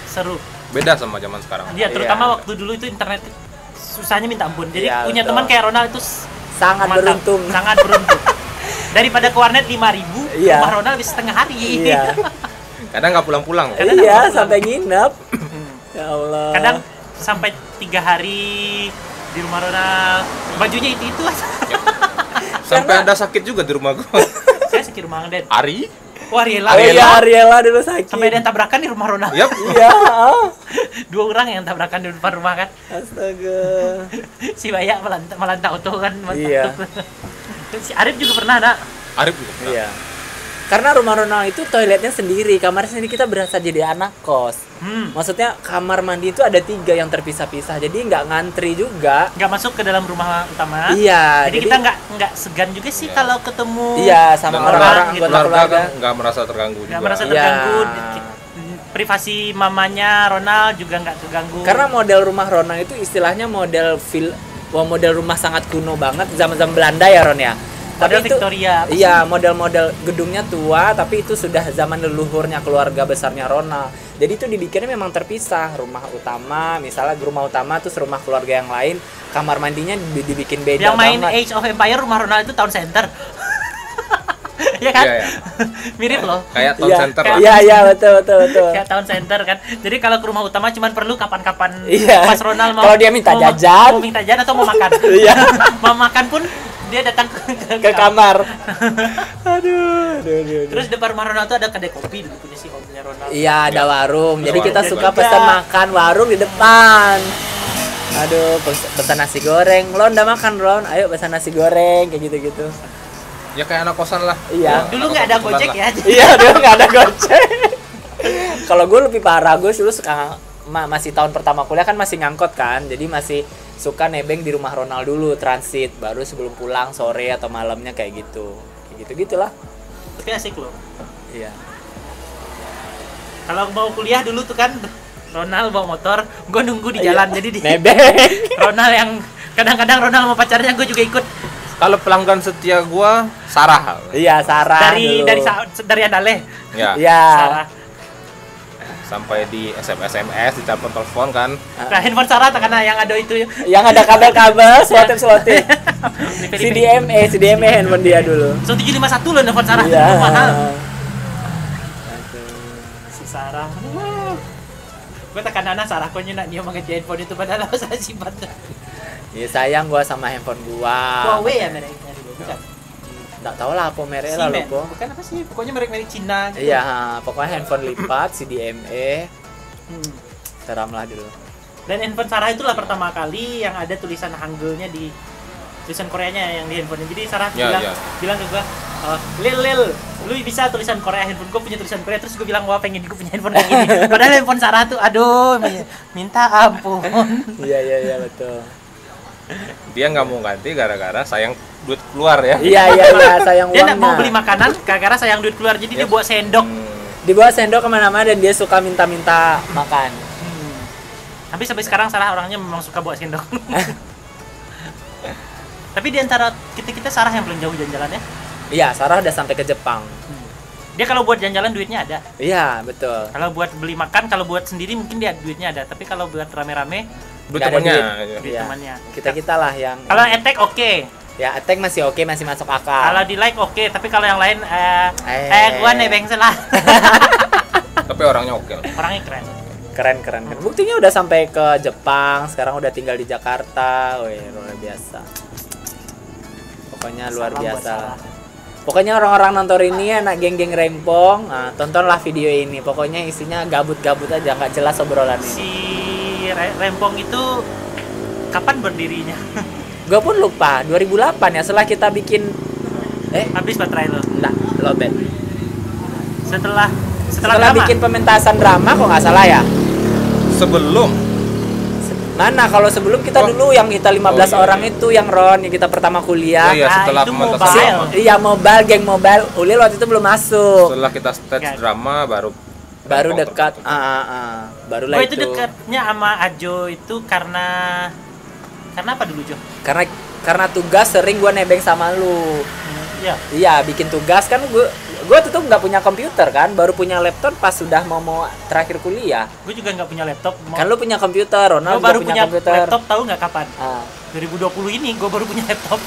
Seru. Beda sama zaman sekarang. Dia terutama Iya. waktu dulu itu internet susahnya minta ampun. Jadi Iya, punya betul. teman kayak Ronald itu Sangat mantap. beruntung. Sangat beruntung. Daripada ke warnet 5.000, Iya. rumah Ronald bisa setengah hari. Iya. Kadang nggak pulang-pulang. Kadang Iya, nggak sampai nginep. Ya Allah. Kadang sampai 3 hari di rumah Ronald. Bajunya itu aja. Sampai ada sakit juga di rumah gue. Saya sekir rumah Den. Ari? Wah, Ariela. Oh iya, Ariela dulu sakit. Sampai ada yang tabrakan di rumah Ronald. Yap. Iya. ah. 2 orang yang tabrakan di depan rumah kan. Astaga. Si Bayak melantak auto kan. Iya. Si Arif juga pernah nak. Arif juga pernah. Iya. Karena rumah Ronald itu toiletnya sendiri, kamarnya sendiri, kita berasa jadi anak kos. Maksudnya kamar mandi itu ada 3 yang terpisah-pisah, jadi nggak ngantri juga. Nggak masuk ke dalam rumah utama. Iya. Jadi kita nggak segan juga sih Iya. kalau ketemu. Iya sama Dan orang-orang gitu. anggota keluarga. kan nggak merasa terganggu juga. Nggak merasa Iya. terganggu. Privasi mamanya Ronald juga nggak terganggu. Karena model rumah Ronald itu istilahnya model model rumah sangat kuno banget zaman-zaman Belanda ya Ron ya. Model itu, Victoria. Iya, model-model gedungnya tua tapi itu sudah zaman leluhurnya keluarga besarnya Ronald. Jadi itu dibikinnya memang terpisah, rumah utama, misalnya rumah utama terus rumah keluarga yang lain, kamar mandinya dibikin beda Yang main banget. Age of Empire rumah Ronald itu Town Center. Iya kan? Iya, iya. Mirip loh. Kayak Town Iya, Center lah. Iya, iya, betul. Kayak Town Center kan. Jadi kalau ke rumah utama cuman perlu kapan-kapan Iya. pas Ronald mau Kalau dia minta jajan. mau minta jajan atau mau makan. Iya. Mau makan pun dia datang Ke kamar. Aduh. Terus depan rumah Ronald tuh ada kedai kopi dulu punya si omnya Ronald. Iya, ada warung. Jadi Ada kita warung. suka Juga. pesan makan warung di depan. Aduh, pesan nasi goreng. Ron, udah makan, Ron? Ayo pesan nasi goreng kayak gitu-gitu. Ya kayak anak kosan lah. Iya. Dulu nggak ada Anak kosan Gojek lah. ya. Iya, dulu nggak ada Gojek. Kalau gue lebih parah, gue dulu suka masih tahun pertama kuliah kan masih ngangkot kan, jadi masih suka nebeng di rumah Ronald dulu transit, baru sebelum pulang sore atau malamnya kayak gitulah. Tapi asik loh. Iya. Kalau mau kuliah dulu tuh kan Ronald bawa motor, gue nunggu di jalan. Jadi di Nebeng. Ronald yang kadang-kadang Ronald mau pacarnya, gue juga ikut. Kalau pelanggan setia gua Sarah. Iya, Sarah Dari dulu. dari Andale. Ya. Iya. Sarah. Sampai di SMS, di telepon kan. Nah, handphone Sarah karena yang ada itu. Yang ada kabel-kabel, slotip. Di CDMA handphone dia dulu. So 751 loh handphone Sarah. Iya. Mahal. Si Sarah. Gue tekan anak Sarah kok nak dia mengerjain handphone itu padahal saya simpan. Iya, sayang gua sama handphone gua. Huawei ya mereknya dulu, bukan? Nggak tahu lah apa mereknya lah Siemens. lupa. Bukan apa sih? Pokoknya merek-merek Cina gitu. Iya, pokoknya handphone lipat CDMA. Hmm. Seram lah dulu. Dan handphone Sarah itulah pertama kali yang ada tulisan Hangulnya di tulisan Koreanya yang di handphone. Jadi Sarah bilang ke gua, Lil, lu bisa tulisan Korea, handphone gua punya tulisan Korea. Terus gua bilang, wah pengen gua punya handphone kayak gini. Padahal handphone Sarah tuh, aduh, minta ampun. Iya betul. Dia nggak mau ganti gara-gara sayang duit keluar ya. Iya, sayang Dia uangnya. nggak mau beli makanan gara-gara sayang duit keluar, jadi dia bawa sendok. Dibawa sendok kemana-mana dan dia suka minta makan. Tapi sampai sekarang Sarah orangnya memang suka bawa sendok. Tapi di antara kita Sarah yang paling jauh jalan-jalannya. Iya, Sarah udah sampai ke Jepang. Dia kalau buat jalan-jalan duitnya ada. Iya, betul. Kalau buat beli makan, kalau buat sendiri mungkin dia duitnya ada. Tapi kalau buat rame-rame, Duit Nggak ada temennya. duit Iya. temannya. Kita lah yang Kalau attack oke. ya attack masih oke, masih masuk akal. Kalau di like oke, tapi kalau yang lain gua nebeng lah. Tapi orangnya oke. Orangnya keren. Keren. Buktinya udah sampai ke Jepang, sekarang udah tinggal di Jakarta. Wih, luar biasa. Pokoknya luar Salam buat biasa. Sarah. Pokoknya orang-orang nonton ini anak geng-geng rempong, nah, tontonlah video ini. Pokoknya isinya gabut-gabut aja, nggak jelas obrolan Si ini. Rempong itu kapan berdirinya? Gue pun lupa, 2008 ya, setelah kita bikin Habis baterai lo. enggak, lobet. Setelah Setelah drama. bikin pementasan drama kok nggak salah ya. Sebelum Mana kalau sebelum kita dulu yang kita 15 iya, orang iya. itu yang Ron yang kita pertama kuliah. Iya, setelah itu pementasan mobile. drama. Iya, mobile, geng mobile. Ulil waktu itu belum masuk. Setelah kita stage Nggak. drama baru Dekat. Barulah Gue itu. itu dekatnya sama Ajo itu karena apa dulu Jo? Karena tugas sering gua nebeng sama lu. Iya. Iya, bikin tugas kan gua tuh nggak punya komputer kan, baru punya laptop pas sudah mau terakhir kuliah. Gue juga nggak punya laptop. Kan lu punya komputer, Ronald Gue baru juga punya komputer. laptop, tahu nggak kapan? Ah. 2020 ini gue baru punya laptop.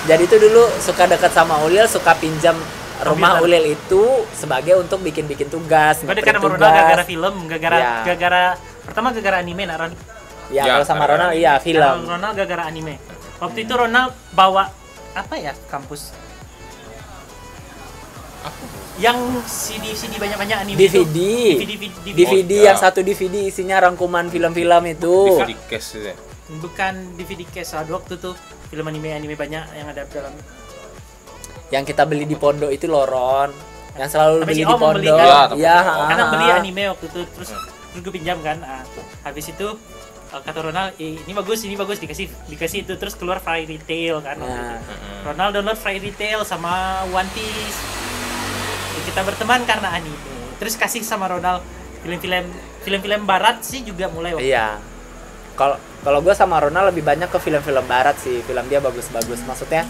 Jadi itu dulu suka dekat sama Ulil, suka pinjam rumah Komputer. Ulil itu sebagai untuk bikin Gue tugas, dekat ngeprint sama Ronald tugas. gara-gara film, Iya. pertama gara-gara anime nah Ron. Ya, Ya, kalau sama gara-gara Ronald iya Kalau film. Ronald gara-gara anime. Waktu itu Ronald bawa apa ya kampus? Yang CD banyak-banyak anime DVD. itu. DVD Oh, yang ya. satu DVD isinya rangkuman film-film itu. DVD case itu ya. Bukan DVD case, ada waktu tuh film anime banyak yang ada dalam. Yang kita beli di pondok itu Loron. Yang selalu Tapi beli si di Om membeli pondok. kan? Iya, Karena beli ah. anime waktu itu terus gue pinjam kan. Habis itu kata Ronald, ini bagus dikasih itu terus keluar Fairy Tail kan. waktu Nah, itu. Ronald download Fairy Tail sama One Piece. Kita berteman karena anime. Terus kasih sama Ronald film-film barat sih juga mulai waktu. iya. Kalau gue sama Ronald lebih banyak ke film-film barat sih. Film dia bagus-bagus. Maksudnya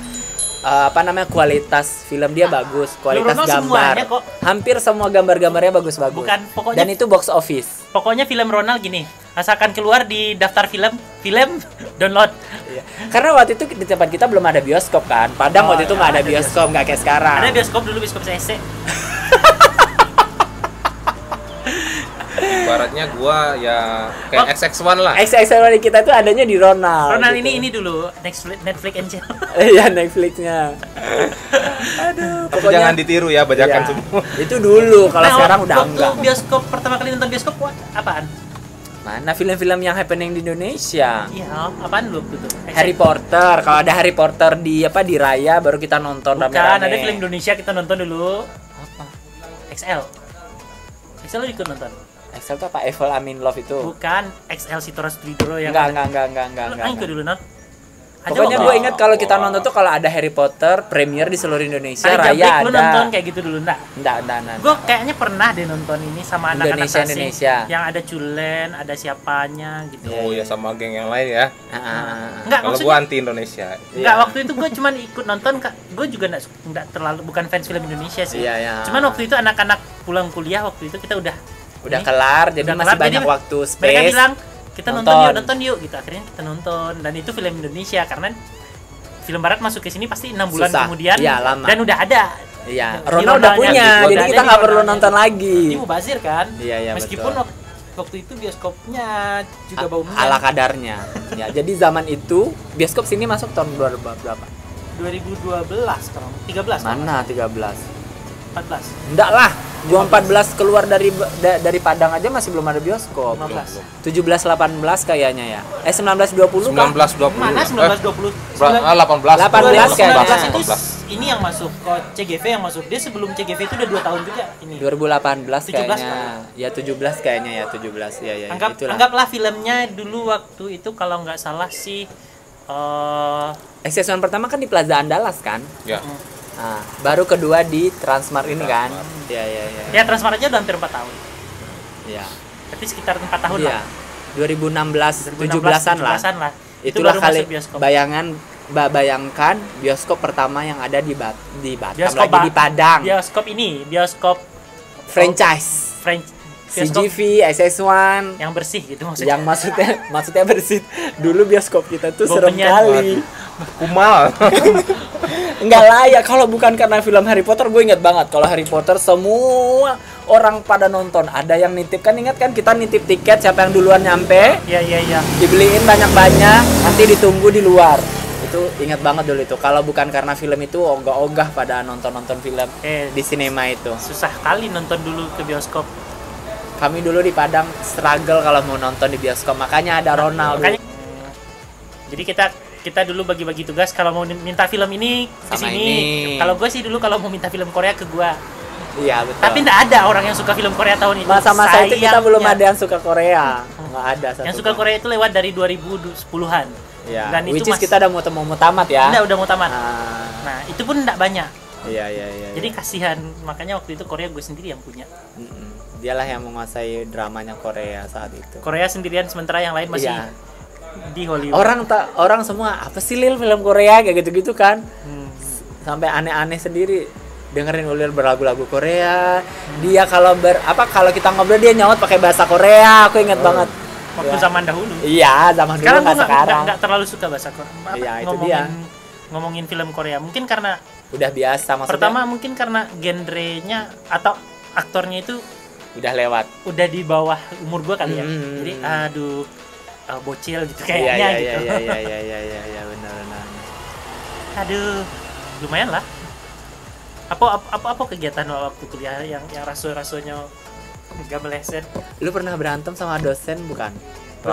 kualitas film dia bagus, kualitas Ronald gambar. semuanya kok. Hampir semua gambar-gambarnya bagus-bagus. Bukan, pokoknya- Dan itu box office. Pokoknya film Ronald gini, asalkan keluar di daftar film download. Iya. Karena waktu itu di tempat kita belum ada bioskop kan. Padang Oh, waktu itu iya, nggak ada ada bioskop, nggak kayak sekarang. Ada bioskop dulu, bioskop CSC. Ibaratnya gua ya kayak XX1 lah. XXL kita itu adanya di Ronald. Ronald gitu. ini dulu Netflix and chill. Iya, Netflixnya. Aduh, Tapi jangan ditiru ya, bajakan iya. semua. Itu dulu, kalau sekarang udah waktu enggak. bioskop pertama kali nonton bioskop apaan? Mana film-film yang happening di Indonesia? Iya, apaan lu waktu itu? Harry Potter. Kalau ada Harry Potter di di Raya baru kita nonton Bukan, rame-rame. ada film Indonesia kita nonton dulu. Apa? XL. XL lu ikut nonton? Excel tuh apa? Evil I'm in Love itu. Bukan, XL si Toros Tridoro yang Enggak. Lu ikut dulu, non? Pokoknya waktu gue ingat kalau kita nonton tuh kalau ada Harry Potter premier di seluruh Indonesia Hari raya Jabrik lu ada. nonton kayak gitu dulu enggak? Enggak. Gue kayaknya pernah deh nonton ini sama anak-anak asing Indonesia. yang ada Culen, ada siapanya gitu. Oh ya sama geng yang lain ya. Enggak, Kalau maksudnya gua anti Indonesia. enggak, Iya. waktu itu gue cuman ikut nonton, gue juga enggak terlalu bukan fans film Indonesia sih. Iya, iya. Cuman waktu itu anak-anak pulang kuliah waktu itu kita udah ini, kelar, jadi udah masih kelar, banyak jadi waktu space. mereka bilang kita Nonton. nonton yuk gitu. Akhirnya kita nonton dan itu film Indonesia karena film barat masuk ke sini pasti 6 bulan Susah. kemudian Iya, lama. dan udah ada. Iya, Di Ronald udah Ronaldnya, punya, udah jadi ada kita di nggak perlu Ronaldnya. nonton lagi. Ini mubazir kan? Iya, iya, Meskipun betul. waktu itu bioskopnya juga bau minyak. Ala kadarnya. Ya, jadi zaman itu bioskop sini masuk tahun berapa? 2012 sekarang 13 Mana 13? 14 Enggak lah. Gua 14 keluar dari Padang aja masih belum ada bioskop. 15 17 18 kayaknya ya. 19 20 kah? 19 20. mana 19 20 18. 18 kayaknya. 19 itu 18. ini yang masuk kok CGV yang masuk dia sebelum CGV itu udah 2 tahun juga ini 2018 17 kayaknya. Ya 17 kayaknya ya 17 ya. Itulah. anggaplah filmnya dulu waktu itu kalau nggak salah sih Access One pertama kan di Plaza Andalas kan? Ya. Nah, baru kedua di Transmart ini kan? Iya. ya Transmart aja udah hampir 4 tahun Iya. berarti sekitar 4 tahun Iya. lah 2016 2016, 17-an lah. 17-an lah itu Itulah baru kali masuk bioskop. bayangkan bioskop pertama yang ada di Batam Bioskop lagi di Padang. bioskop Franchise. bioskop CGV, SS1 yang bersih gitu maksudnya yang maksudnya bersih. Dulu bioskop kita tuh serem Baunya. kali. Kumal. Enggak layak kalau bukan karena film Harry Potter. Gue ingat banget kalau Harry Potter semua orang pada nonton. Ada yang nitip kan, ingat kan kita nitip tiket siapa yang duluan nyampe iya dibeliin banyak-banyak, nanti ditunggu di luar. Itu ingat banget dulu itu. Kalau bukan karena film itu ogah-ogah pada nonton-nonton film di sinema itu. susah kali nonton dulu ke bioskop. Kami dulu di Padang struggle kalau mau nonton di bioskop, makanya ada Ronald. Makanya, jadi kita dulu bagi-bagi tugas kalau mau minta film ini ke Sama sini. ini. Kalau gue sih dulu kalau mau minta film Korea ke gua. Iya betul. Tapi enggak ada orang yang suka film Korea tahun itu. masa-masa itu kita belum Sayangnya. ada yang suka Korea. Nggak ada satu. Yang suka Korea itu lewat dari 2010-an. Ya. Dan itu Which is kita udah mau tamat ya. udah mau tamat. Ah, Nah, itu pun enggak banyak. iya. Jadi kasihan. Makanya waktu itu Korea gue sendiri yang punya. Dialah yang menguasai dramanya Korea saat itu. Korea sendirian sementara yang lain masih Iya. di Hollywood. Orang semua apa sih Lil film Korea kayak gitu-gitu kan. Hmm. Sampai aneh-aneh sendiri dengerin Ulil berlagu-lagu Korea. Dia kalau kalau kita ngobrol dia nyaut pakai bahasa Korea. Aku ingat banget. Waktu Ya. zaman dahulu. Iya, zaman dulu Sekarang gue nggak sekarang. nggak terlalu suka bahasa Korea. Iya, itu dia. Ngomongin film Korea. Mungkin karena Udah biasa maksudnya. pertama mungkin karena genrenya atau aktornya itu Udah lewat. udah di bawah umur gue kali ya. Hmm. Jadi aduh bocil gitu kayaknya gitu. Iya, benar. Aduh, lumayan lah. Apa kegiatan lo waktu kuliah yang raso-rasonya nggak meleset? Lu pernah berantem sama dosen bukan?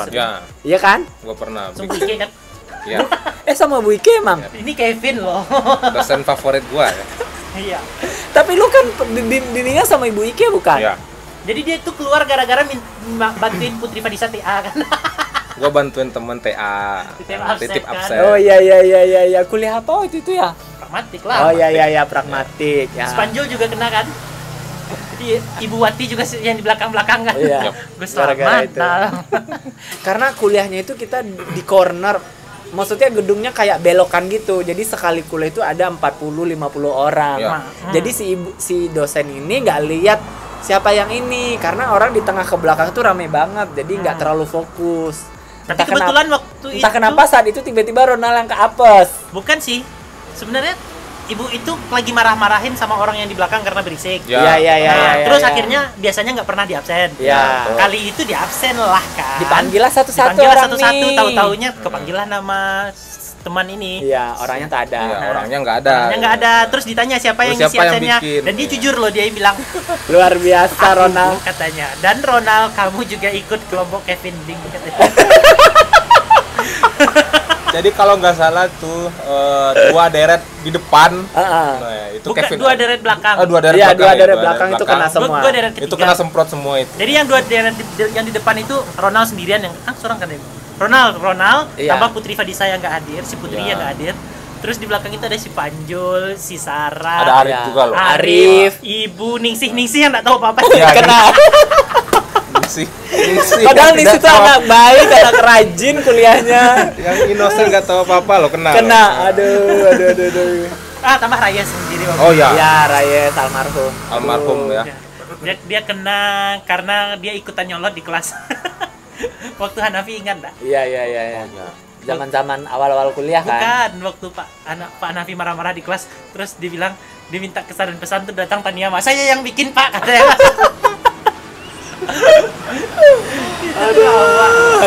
Ya, Iya kan? gua pernah. Langsung Ike kan? Ya, Sama Bu Ike emang. Ini Kevin loh. dosen favorit gua ya. Iya. Tapi lu kan dirinya sama Ibu Ike bukan? Ya. Jadi dia tuh keluar gara-gara bantuin Putri Fadisa TA kan? Gua bantuin temen TA, Titip absen, absen. kan? Oh iya. Kuliah apa waktu itu ya? Pragmatik lah. Oh iya, pragmatik ya. Spanjol juga kena kan? Jadi Ibu Wati juga yang di belakang-belakang kan? Iya. Gue Gara-gara selamat. itu. Karena kuliahnya itu kita di corner. Maksudnya gedungnya kayak belokan gitu. Jadi sekali kuliah itu ada 40-50 orang. Ya. Jadi si dosen ini nggak lihat siapa yang ini karena orang di tengah ke belakang tuh rame banget. Jadi nggak terlalu fokus. Tapi kebetulan waktu itu Entah kenapa saat itu tiba-tiba Ronald yang ke apes. bukan sih. Sebenarnya ibu itu lagi marah-marahin sama orang yang di belakang karena berisik. Ya. Iya. Terus akhirnya biasanya nggak pernah di absen. Ya. Kali itu di absen lah kan. Dipanggil lah satu-satu Dipanggil lah orang satu-satu, nih. tahu-taunya kepanggil lah nama teman ini. Iya, orangnya tak ada. Ya, orangnya nggak ada. Orangnya nggak ada. Terus ditanya siapa yang Terus ngisi siapa yang absennya. bikin? Dan dia jujur loh, dia bilang Luar biasa "Aku," Ronald. katanya. Dan Ronald, kamu juga ikut kelompok Kevin Ding katanya. Jadi kalau nggak salah tuh 2 deret di depan. Heeh. Nah, itu Bukan Kevin. 2 deret belakang. Oh, 2 deret Iya, belakang. 2 deret belakang itu kena semua. Gua deret Itu ketiga. kena semprot semua itu. Jadi yang 2 deret yang di depan itu Ronald sendirian yang seorang kan ya? Ronald Iya. tambah Putri Fadisa yang nggak hadir, si Putri Iya. yang nggak hadir. Terus di belakang itu ada si Panjul, si Sarah, Ada Arif Ya. juga loh. Arif. Ibu Ningsih yang nggak tahu apa-apa. Iya, Kena. Ningsih. Padahal di Tidak situ tahu anak baik, anak rajin kuliahnya. yang innocent nggak tahu apa-apa loh kena. Kena. Aduh. Tambah Raya sendiri waktu Oh ya, Ya, Rayes almarhum. almarhum ya. dia kena karena dia ikutan nyolot di kelas. Waktu Hanafi ingat nggak? Iya. Ya. Zaman-zaman awal-awal kuliah kan. Bukan, waktu Pak Hanafi marah-marah di kelas, terus dia bilang dia minta kesan dan pesan tuh datang Tania Mas. Saya yang bikin Pak katanya. Aduh.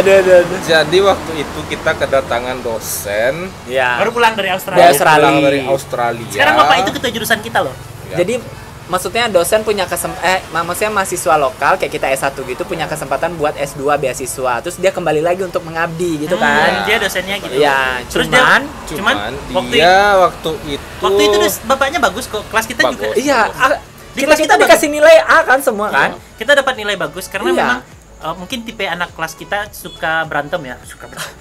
Jadi waktu itu kita kedatangan dosen Iya. Baru pulang dari Dari Australia. Australia. pulang dari Australia. Sekarang Bapak itu ketua jurusan kita loh. Ya. Jadi maksudnya dosen punya maksudnya mahasiswa lokal kayak kita S1 gitu punya kesempatan buat S2 beasiswa. Terus dia kembali lagi untuk mengabdi gitu kan. Dia dosennya gitu. Iya, Terus cuman cuman waktu waktu itu bapaknya bagus kok. Kelas kita juga. Bagus. iya, Di kita kelas kita dikasih nilai A kan semua kan? Kita dapat nilai bagus karena Iya. memang mungkin tipe anak kelas kita suka berantem ya,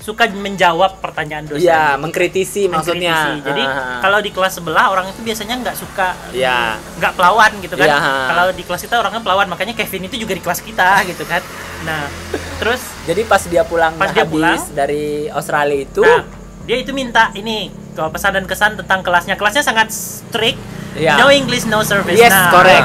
suka menjawab pertanyaan dosen. Iya, mengkritisi maksudnya. Mengkritisi. Jadi Ah. kalau di kelas sebelah orang itu biasanya nggak suka, Iya. nggak pelawan gitu kan. Iya. Kalau di kelas kita orangnya pelawan, makanya Kevin itu juga di kelas kita gitu kan. Nah, terus Jadi pas dia pulang Pas dia pulang, dari Australia itu, dia itu minta ini ke pesan dan kesan tentang kelasnya. Kelasnya sangat strict. Iya. No English, no service. Yes, nah, correct.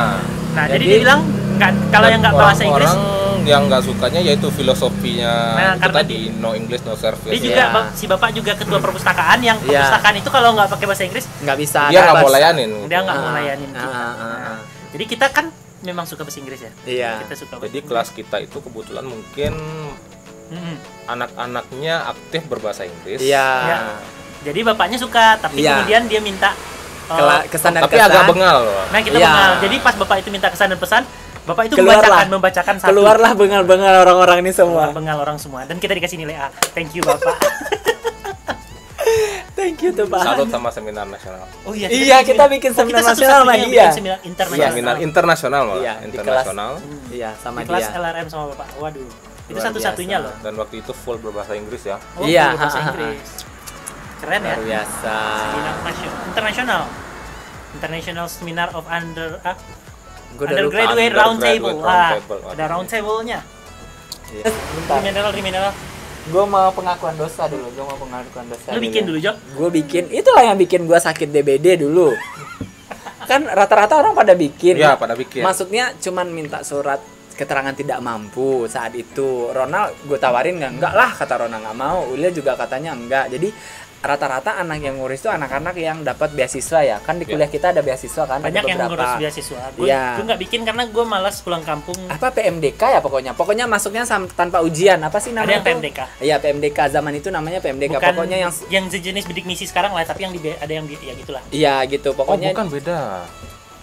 Nah, jadi Jadi- dia bilang nggak, kalau yang nggak bahasa Inggris, orang yang nggak sukanya yaitu filosofinya Nah, itu karena tadi no English no service. dia juga Iya. si bapak juga ketua perpustakaan yang Iya. perpustakaan itu kalau nggak pakai bahasa Inggris nggak bisa. Dia nggak dapat. mau layanin. dia nggak mau Ah, layanin kita. Nah, jadi kita kan memang suka bahasa Inggris ya. Iya. Kita suka. Jadi kelas kita itu kebetulan mungkin Mm-mm. anak-anaknya aktif berbahasa Inggris. Iya. Ya. Jadi bapaknya suka, tapi Iya. kemudian dia minta Kesan dan Tapi kesan. agak bengal loh. nah kita Iya. bengal. Jadi pas bapak itu minta kesan dan pesan, bapak itu Keluarlah. membacakan satu. Keluarlah bengal-bengal orang-orang ini semua. Bengal orang semua dan kita dikasih nilai A. Thank you bapak. Thank you tuh Pak. Salut sama seminar nasional. Oh Iya, kita bikin seminar nasional sama yang dia. bikin seminar internasional. Seminar internasional malah. Iya, di internasional. Iya, sama Di kelas dia. LRM sama bapak. Waduh. Itu Luar satu-satunya biasa. loh. Dan waktu itu full berbahasa Inggris ya. Oh, Iya, full bahasa ha, ha, ha. Inggris. Keren ya. Luar biasa. Seminar internasional. International Seminar of Gua udah lupa. Undergraduate Round Table. Undergraduate Wah, Round Table. ada round table-nya. Iya. Bentar. Kriminal. Gue mau pengakuan dosa dulu. Lu bikin dulu, Jo. Gue bikin. Itulah yang bikin gue sakit DBD dulu. Kan rata-rata orang pada bikin. Iya, pada bikin. Maksudnya cuman minta surat keterangan tidak mampu saat itu. Ronald gue tawarin enggak lah, kata Ronald nggak mau. Ulia juga katanya enggak. Jadi rata-rata anak yang ngurus itu anak-anak yang dapat beasiswa ya. Kan di kuliah kita ada beasiswa kan. Banyak ada yang beberapa. ngurus beasiswa. Gue Iya. nggak bikin karena gue malas pulang kampung. Apa PMDK ya pokoknya. Pokoknya masuknya tanpa ujian. Apa sih Ada namanya? yang tuh? PMDK. Iya, PMDK zaman itu namanya PMDK. Bukan Pokoknya yang sejenis bidik misi sekarang lah, tapi yang ada yang ya gitulah. iya gitu. Oh, Pokoknya bukan beda.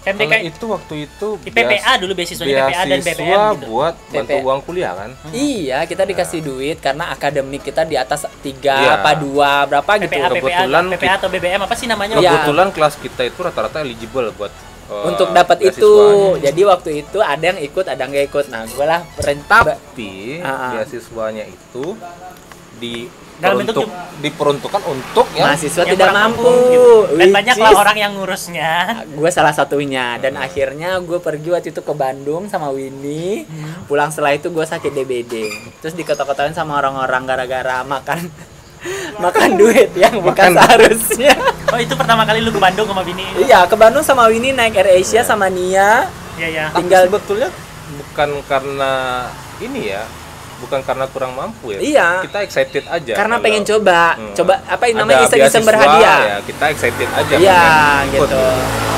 PMDK Kalau itu waktu itu PPA dulu beasiswanya PPA dan BPM gitu. buat bantu PPA. uang kuliah kan? iya, kita dikasih duit karena akademik kita di atas 3 Iya. apa 2 berapa gitu. Kebetulan PPA atau BBM apa sih namanya? Iya. Kebetulan kelas kita itu rata-rata eligible buat Untuk dapat beasiswa. itu. Jadi waktu itu ada yang ikut, ada yang nggak ikut. Nah, gue lah Tapi Ah. beasiswanya itu Dalam bentuk diperuntukkan untuk yang mahasiswa yang tidak kurang mampu. gitu. Dan Which banyak lah is- orang yang ngurusnya. Gue salah satunya dan akhirnya gue pergi waktu itu ke Bandung sama Winnie. Pulang setelah itu gue sakit DBD. Terus diketok-ketokin sama orang-orang gara-gara makan makan duit yang bukan Makan. seharusnya. Oh, itu pertama kali lu ke Bandung sama bini. Iya, ke Bandung sama Winnie naik Air Asia sama Nia. Iya, ya. Tapi Tinggal- sebetulnya bukan karena ini ya, bukan karena kurang mampu ya. Iya. Kita excited aja. Karena kalau pengen coba apa ada namanya iseng-iseng beasiswa, berhadiah. Ya, kita excited aja. Iya, pengen ikut. gitu.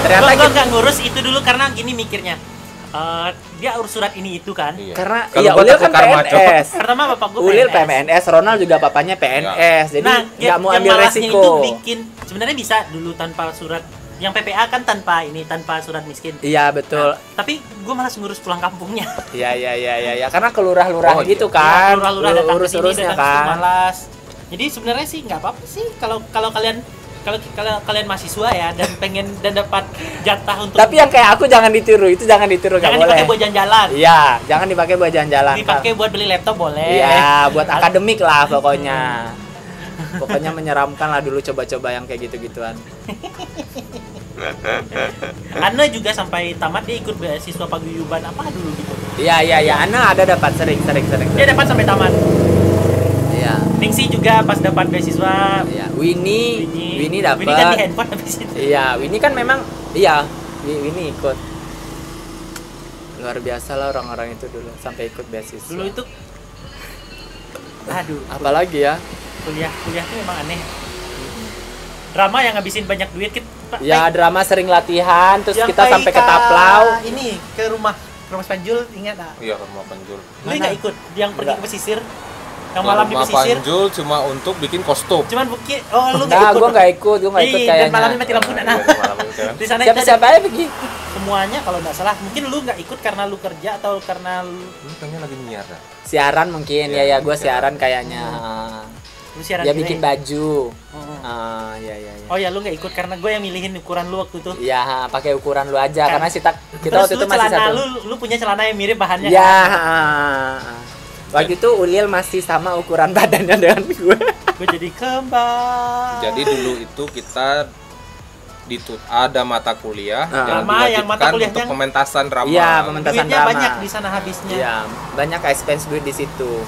Ternyata Gua kita, nggak ngurus itu dulu karena gini mikirnya. Dia urus surat ini itu kan. Iya. karena Kalau iya gua Ulil takut kan karma, Cok. PNS. Pertama bapak gue Ulil PNS, Ronald juga papanya PNS. Jadi Nah, nggak mau yang ambil malasnya resiko. itu bikin sebenarnya bisa dulu tanpa surat. Yang PPA kan tanpa surat miskin. Iya, betul. Nah, tapi gue malas ngurus pulang kampungnya. Iya. Karena kelurah-lurah Oh, iya. gitu kan. Lurah-lurah datang ke sini, Urus-urusnya datang ke situ kan. malas. Jadi sebenarnya sih nggak apa-apa sih kalau kalian kalau kalian mahasiswa ya dan pengen dan dapat jatah untuk Tapi yang kayak aku jangan ditiru, itu jangan ditiru, nggak jangan boleh. dipakai buat jalan-jalan. Iya, jangan dipakai buat jalan-jalan. Dipakai buat beli laptop boleh. Iya, buat akademik lah pokoknya. Pokoknya menyeramkan lah dulu coba-coba yang kayak gitu-gituan. Ana juga sampai tamat dia ikut beasiswa paguyuban apa dulu gitu. Iya, Ana ada dapat sering. Dia dapat sampai tamat. Iya. Ningsi juga pas dapat beasiswa. Iya, Winnie dapat. Winnie kan di handphone habis itu. Iya, Winnie kan memang iya, Winnie ikut. Luar biasa lah orang-orang itu dulu sampai ikut beasiswa. Dulu itu aduh, apalagi ya? kuliah tuh memang aneh. Drama yang ngabisin banyak duit Ya, drama sering latihan terus kita sampai ke Taplau. Ini ke rumah Panjul, ingat enggak? Iya, ke rumah Panjul. Lu enggak ikut yang pergi ke pesisir? Yang Ke malam di rumah pesisir? Panjul cuma untuk bikin kostum. Cuman bukit. Oh, lu Nah, enggak ikut. gue nggak ikut Dan kayaknya. malamnya mati lampu nah. Iya, di malam itu kan. Di sana itu ada Siapa aja pergi? semuanya kalau nggak salah. Mungkin lu nggak ikut karena lu kerja atau karena Lu kayaknya lagi nyiar dah. Siaran mungkin Iya, ya gue siaran. siaran kayaknya. lu siaran Dia juga bikin ya? baju. Oh. Iya. Oh ya, lu nggak ikut karena gue yang milihin ukuran lu waktu itu. Iya, pakai ukuran lu aja Kan. karena kita Terus waktu lu itu masih celana satu. lu punya celana yang mirip bahannya. Iya. Kan? Waktu itu Uliel masih sama ukuran badannya dengan gue. Gue jadi kembar. Jadi dulu itu kita ada mata kuliah yang Drama yang mata diwajibkan kuliahnya- untuk pementasan drama. Iya, pementasan duitnya drama. banyak di sana habisnya. Iya, banyak expense duit di situ.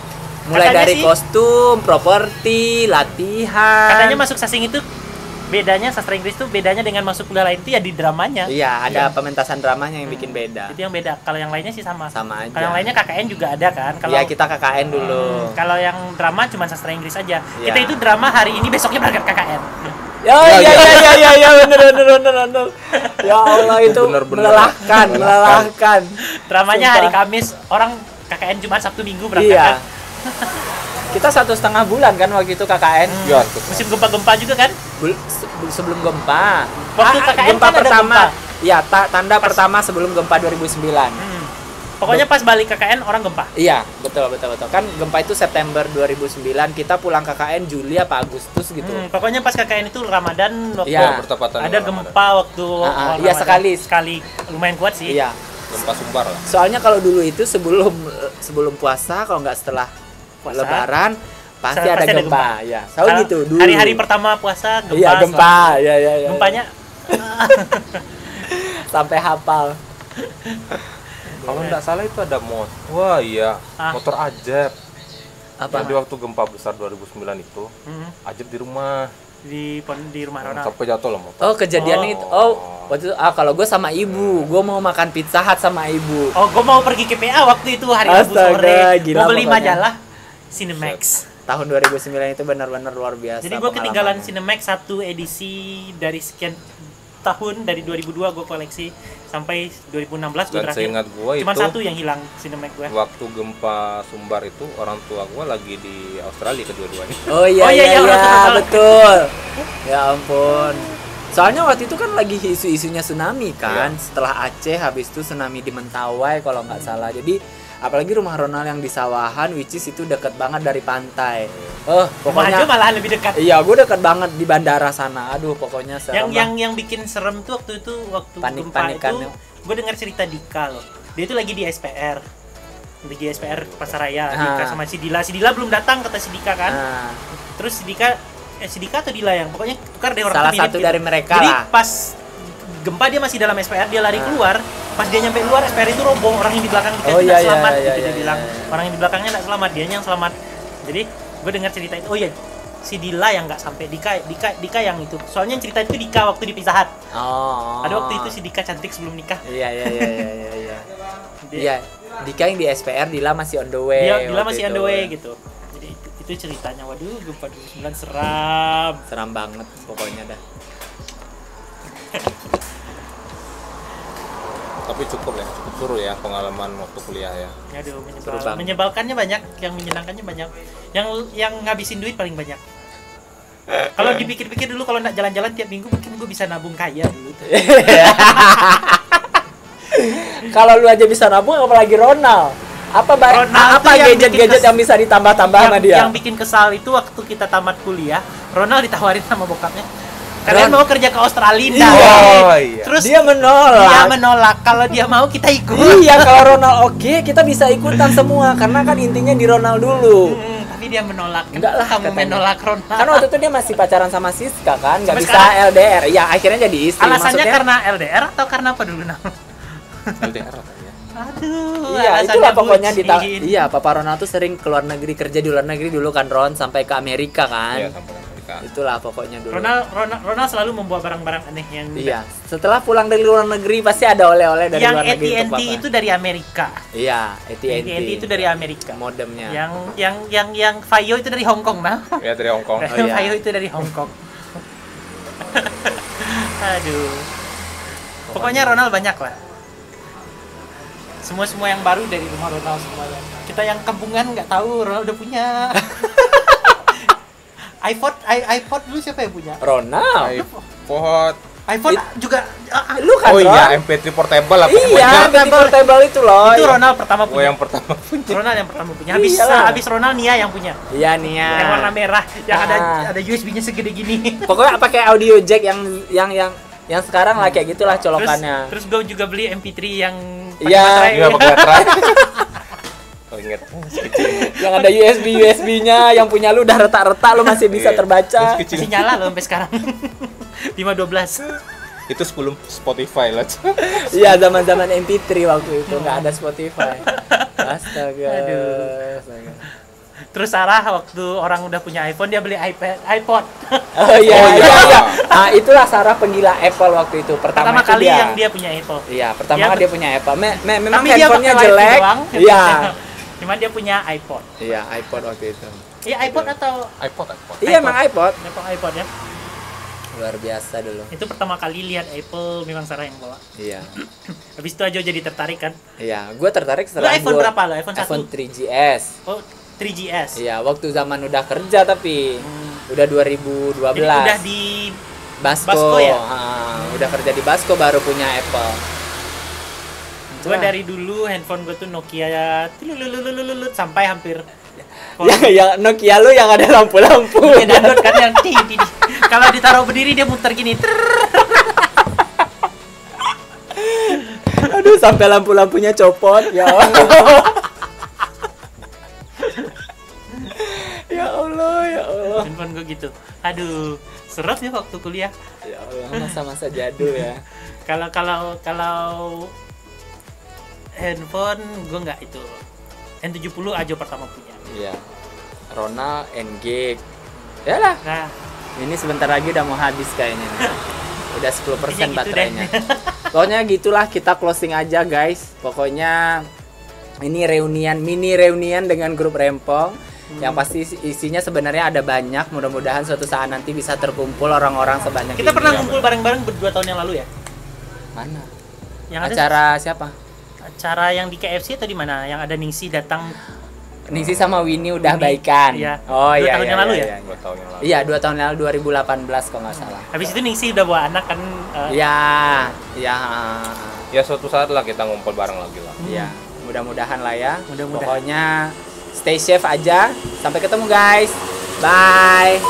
Mulai Katanya dari sih- kostum, properti, latihan. Katanya masuk sasing itu bedanya sastra Inggris tuh bedanya dengan masuk kuliah lain itu ya di dramanya. Iya, ada pementasan dramanya yang bikin beda. Itu yang beda. Kalau yang lainnya sih sama. Sama aja. Kalau yang lainnya KKN juga ada kan. Kalau Iya, kita KKN dulu. kalau yang drama cuma sastra Inggris aja. Iya. Kita itu drama hari ini besoknya berangkat KKN. Ya, bener. Ya Allah, itu Bener-bener. melelahkan. Dramanya Sumpah. hari Kamis, orang KKN cuma Sabtu Minggu berangkat. Iya. Kan? Kita 1,5 bulan kan waktu itu KKN. Iya, Musim gempa-gempa juga kan? Sebelum gempa. Waktu KKN gempa kan ada pertama. gempa. Iya, tanda pertama sebelum gempa 2009. Pokoknya pas balik KKN orang gempa. Iya, betul. Kan gempa itu September 2009, kita pulang KKN Juli apa Agustus gitu. Pokoknya pas KKN itu Ramadan waktu Iya. bertepatan ada dengan gempa waktu awal iya, Ramadan. sekali. Sekali lumayan kuat sih. Iya. Ramadan. Gempa Sumbar lah. Soalnya kalau dulu itu sebelum puasa, kalau nggak setelah Puasa. Lebaran pasti Pasti ada ada gempa. Ya, selalu Kalau gitu dulu. Hari-hari pertama puasa gempa. Iya, gempa. Iya. Gempanya Sampai hafal. Kalau nggak salah itu ada Wah iya, motor Ajab. Apa? Jadi waktu gempa besar 2009 itu, Ajab di rumah. di rumah Ronald. Sampai jatuh lah motor. Oh, kejadian itu. Waktu itu kalau gue sama ibu, gue mau makan Pizza Hut sama ibu. Oh, gue mau pergi ke PA waktu itu hari Rabu Astaga, sore. gila Mau beli pokoknya. majalah Cinemax. Tahun 2009 itu benar-benar luar biasa. Jadi gue ketinggalan pengalamannya. Cinemax satu edisi dari sekian tahun, dari 2002 gue koleksi sampai 2016 gue Dan terakhir. seingat gua Cuman itu satu yang hilang Cinemax gue. waktu gempa Sumbar itu orang tua gua lagi di Australia kedua-duanya. Oh iya, Oh, iya, orang tua. betul. Ya ampun. Soalnya waktu itu kan lagi isu-isunya tsunami kan. Setelah Aceh, habis itu tsunami di Mentawai kalau nggak salah. Jadi apalagi rumah Ronald yang di Sawahan, which is itu deket banget dari pantai. Rumah Pokoknya aja malahan lebih dekat. iya, gue deket banget di bandara sana. Aduh, pokoknya serem. Yang bikin serem tuh waktu gempa Panik-panikan. itu gue dengar cerita Dika loh. Dia itu lagi di SPR. Lagi di SPR Pasaraya, Dika sama si Dila. Si Dila belum datang kata si Dika kan. Nah, Terus si Dika atau Dila yang pokoknya tukar deh orang salah tuh mirip satu gitu. dari mereka Jadi lah. pas gempa dia masih dalam SPR, dia lari keluar. Pas dia nyampe luar, SPR itu roboh, orang yang di belakang Dika Oh, itu iya, nggak selamat iya, gitu iya, dia iya, bilang. iya. Orang yang di belakangnya nggak selamat, dianya yang selamat. Jadi gue dengar cerita itu. Oh iya, si Dila yang nggak sampai, Dika yang itu. Soalnya yang cerita itu Dika waktu di Pizza Hut. Oh. Ada waktu itu si Dika cantik sebelum nikah. Iya. Dia- Iya, Dika yang di SPR, Dila masih on the way. Dila waktu masih on itu. the way gitu. Jadi itu ceritanya. Waduh, gempa 2009 seram. Seram banget pokoknya dah. Tapi cukup seru ya pengalaman waktu kuliah ya. Aduh, Seru banget. menyebalkannya banyak, yang menyenangkannya banyak. Yang ngabisin duit paling banyak. Kalau dipikir-pikir dulu kalau nggak jalan-jalan tiap minggu mungkin gue bisa nabung kaya dulu. Kalau lu aja bisa nabung, apalagi Ronald. Ronald apa tuh yang gadget-gadget bikin yang bisa ditambah-tambah sama dia? Yang bikin kesal itu waktu kita tamat kuliah, Ronald ditawarin sama bokapnya, Kalian mau kerja ke Australia? Iya. Oh iya. Terus Dia menolak. dia menolak. Kalau dia mau kita ikut. Iya, kalau Ronald oke, kita bisa ikutan semua karena kan intinya di Ronald dulu. Tapi dia menolak. Enggak lah, Kamu katanya. menolak Ronald. Kan waktu itu dia masih pacaran sama Siska kan, nggak Sampai bisa LDR. Ya akhirnya jadi istri. Alasannya Maksudnya, karena LDR atau karena apa dulu Nam? LDR ya. Aduh. Iya, alasannya itulah pokoknya bucin. iya, Papa Ronald tuh sering keluar negeri, kerja di luar negeri dulu kan Ron, sampai ke Amerika kan. Iya, sampai Amerika. Itulah pokoknya dulu. Ronald selalu membawa barang-barang aneh yang Iya, setelah pulang dari luar negeri pasti ada oleh-oleh dari yang luar negeri untuk AT&T Papa. itu dari Amerika. Iya, AT&T. AT&T itu dari Amerika. Modemnya. Yang Vaio itu dari Hong Kong, nah. Ya dari Hong Kong. Oh, iya. Vaio itu dari Hong Kong. Aduh. Pokoknya Ronald banyak lah. Semua yang baru dari rumah Ronald semuanya. Kita yang kampungan nggak tahu Ronald udah punya. iPod dulu siapa yang punya? Ronald. iPhone. juga Lu kan Oh Ron? iya, MP3 portable apa? Iya, portable itu loh. itu Ronald pertama Oh, punya. yang pertama punya. Ronald yang pertama punya. Iyalah. Habis Ronald Nia yang punya. Iya nih ya. Yang warna merah, yang Ah. ada USB-nya segede gini. Pokoknya pakai audio jack yang sekarang lah kayak gitulah colokannya. Terus gue juga beli MP3 yang pakai Iya. baterai. Iya, pakai baterai. Oh, inget. Yang ada USB-nya, yang punya lu udah retak-retak lu masih bisa Iya. terbaca. Masih nyala loh sampai sekarang. 512. Itu sebelum Spotify lah. Iya, zaman-zaman MP3 waktu itu nggak ada Spotify. Astaga. Aduh. Astaga. Terus Sarah waktu orang udah punya iPhone dia beli iPod. Oh iya, Oh, iya. iya. Nah, itulah Sarah penggila Apple waktu itu. Pertama itu kali dia. yang dia punya Apple. Iya, pertama Dia- dia punya Apple. Memang Tapi dia handphonenya pakai jelek. wifi doang. Iya. Cuman dia punya iPod. Iya, iPod waktu itu. Iya iPod atau iPod. Iya, emang iPod. Apple iPod ya. Luar biasa dulu. Itu pertama kali lihat Apple memang Sarah yang bawa. Iya. Habis itu aja jadi tertarik kan. Iya, gue tertarik Lu setelah iPhone gua- berapa lo? iPhone 1? iPhone 3GS. Oh, 3GS. Iya, waktu zaman udah kerja tapi udah 2012. Jadi udah di Basco, Basco ya? Udah kerja di Basco baru punya Apple. gue dari dulu handphone gue tuh Nokia tilulululululut sampai hampir yang Nokia lu yang ada lampu-lampu. ya download kan yang di. Kalau ditaruh berdiri dia muter gini. Aduh, sampai lampu-lampunya copot. Ya Allah. Ya Allah, ya Allah. Handphone gue gitu. Aduh, seret ya waktu kuliah. Ya Allah, masa-masa jadul ya. Kalau handphone gue nggak itu. N70 aja pertama punya. Iya. Ronald NG. Yalah, Nah, ini sebentar lagi udah mau habis kayaknya nih. Udah 10% Intinya gitu baterainya. deh. Pokoknya gitulah, kita closing aja guys. Pokoknya ini mini reunian dengan grup Rempong. Yang pasti isinya sebenarnya ada banyak. Mudah-mudahan suatu saat nanti bisa terkumpul orang-orang sebanyak kita ini. pernah ngumpul bareng-bareng berdua tahun yang lalu ya. Mana? Yang ada Acara siapa? acara yang di KFC atau di mana? Yang ada Ningsi datang. Ningsi sama Winnie udah Winnie, baikan. iya. Oh 2 iya. tahun iya, yang lalu iya, ya? iya. 2 tahun yang lalu. Iya, 2 tahun lalu 2018 kalau nggak salah. Habis itu Ningsi udah bawa anak kan. Iya, iya. Ya suatu saat lah kita ngumpul bareng lagi lah. Iya, mudah-mudahan lah ya. Mudah-mudahan. Pokoknya stay safe aja. Sampai ketemu guys. Bye.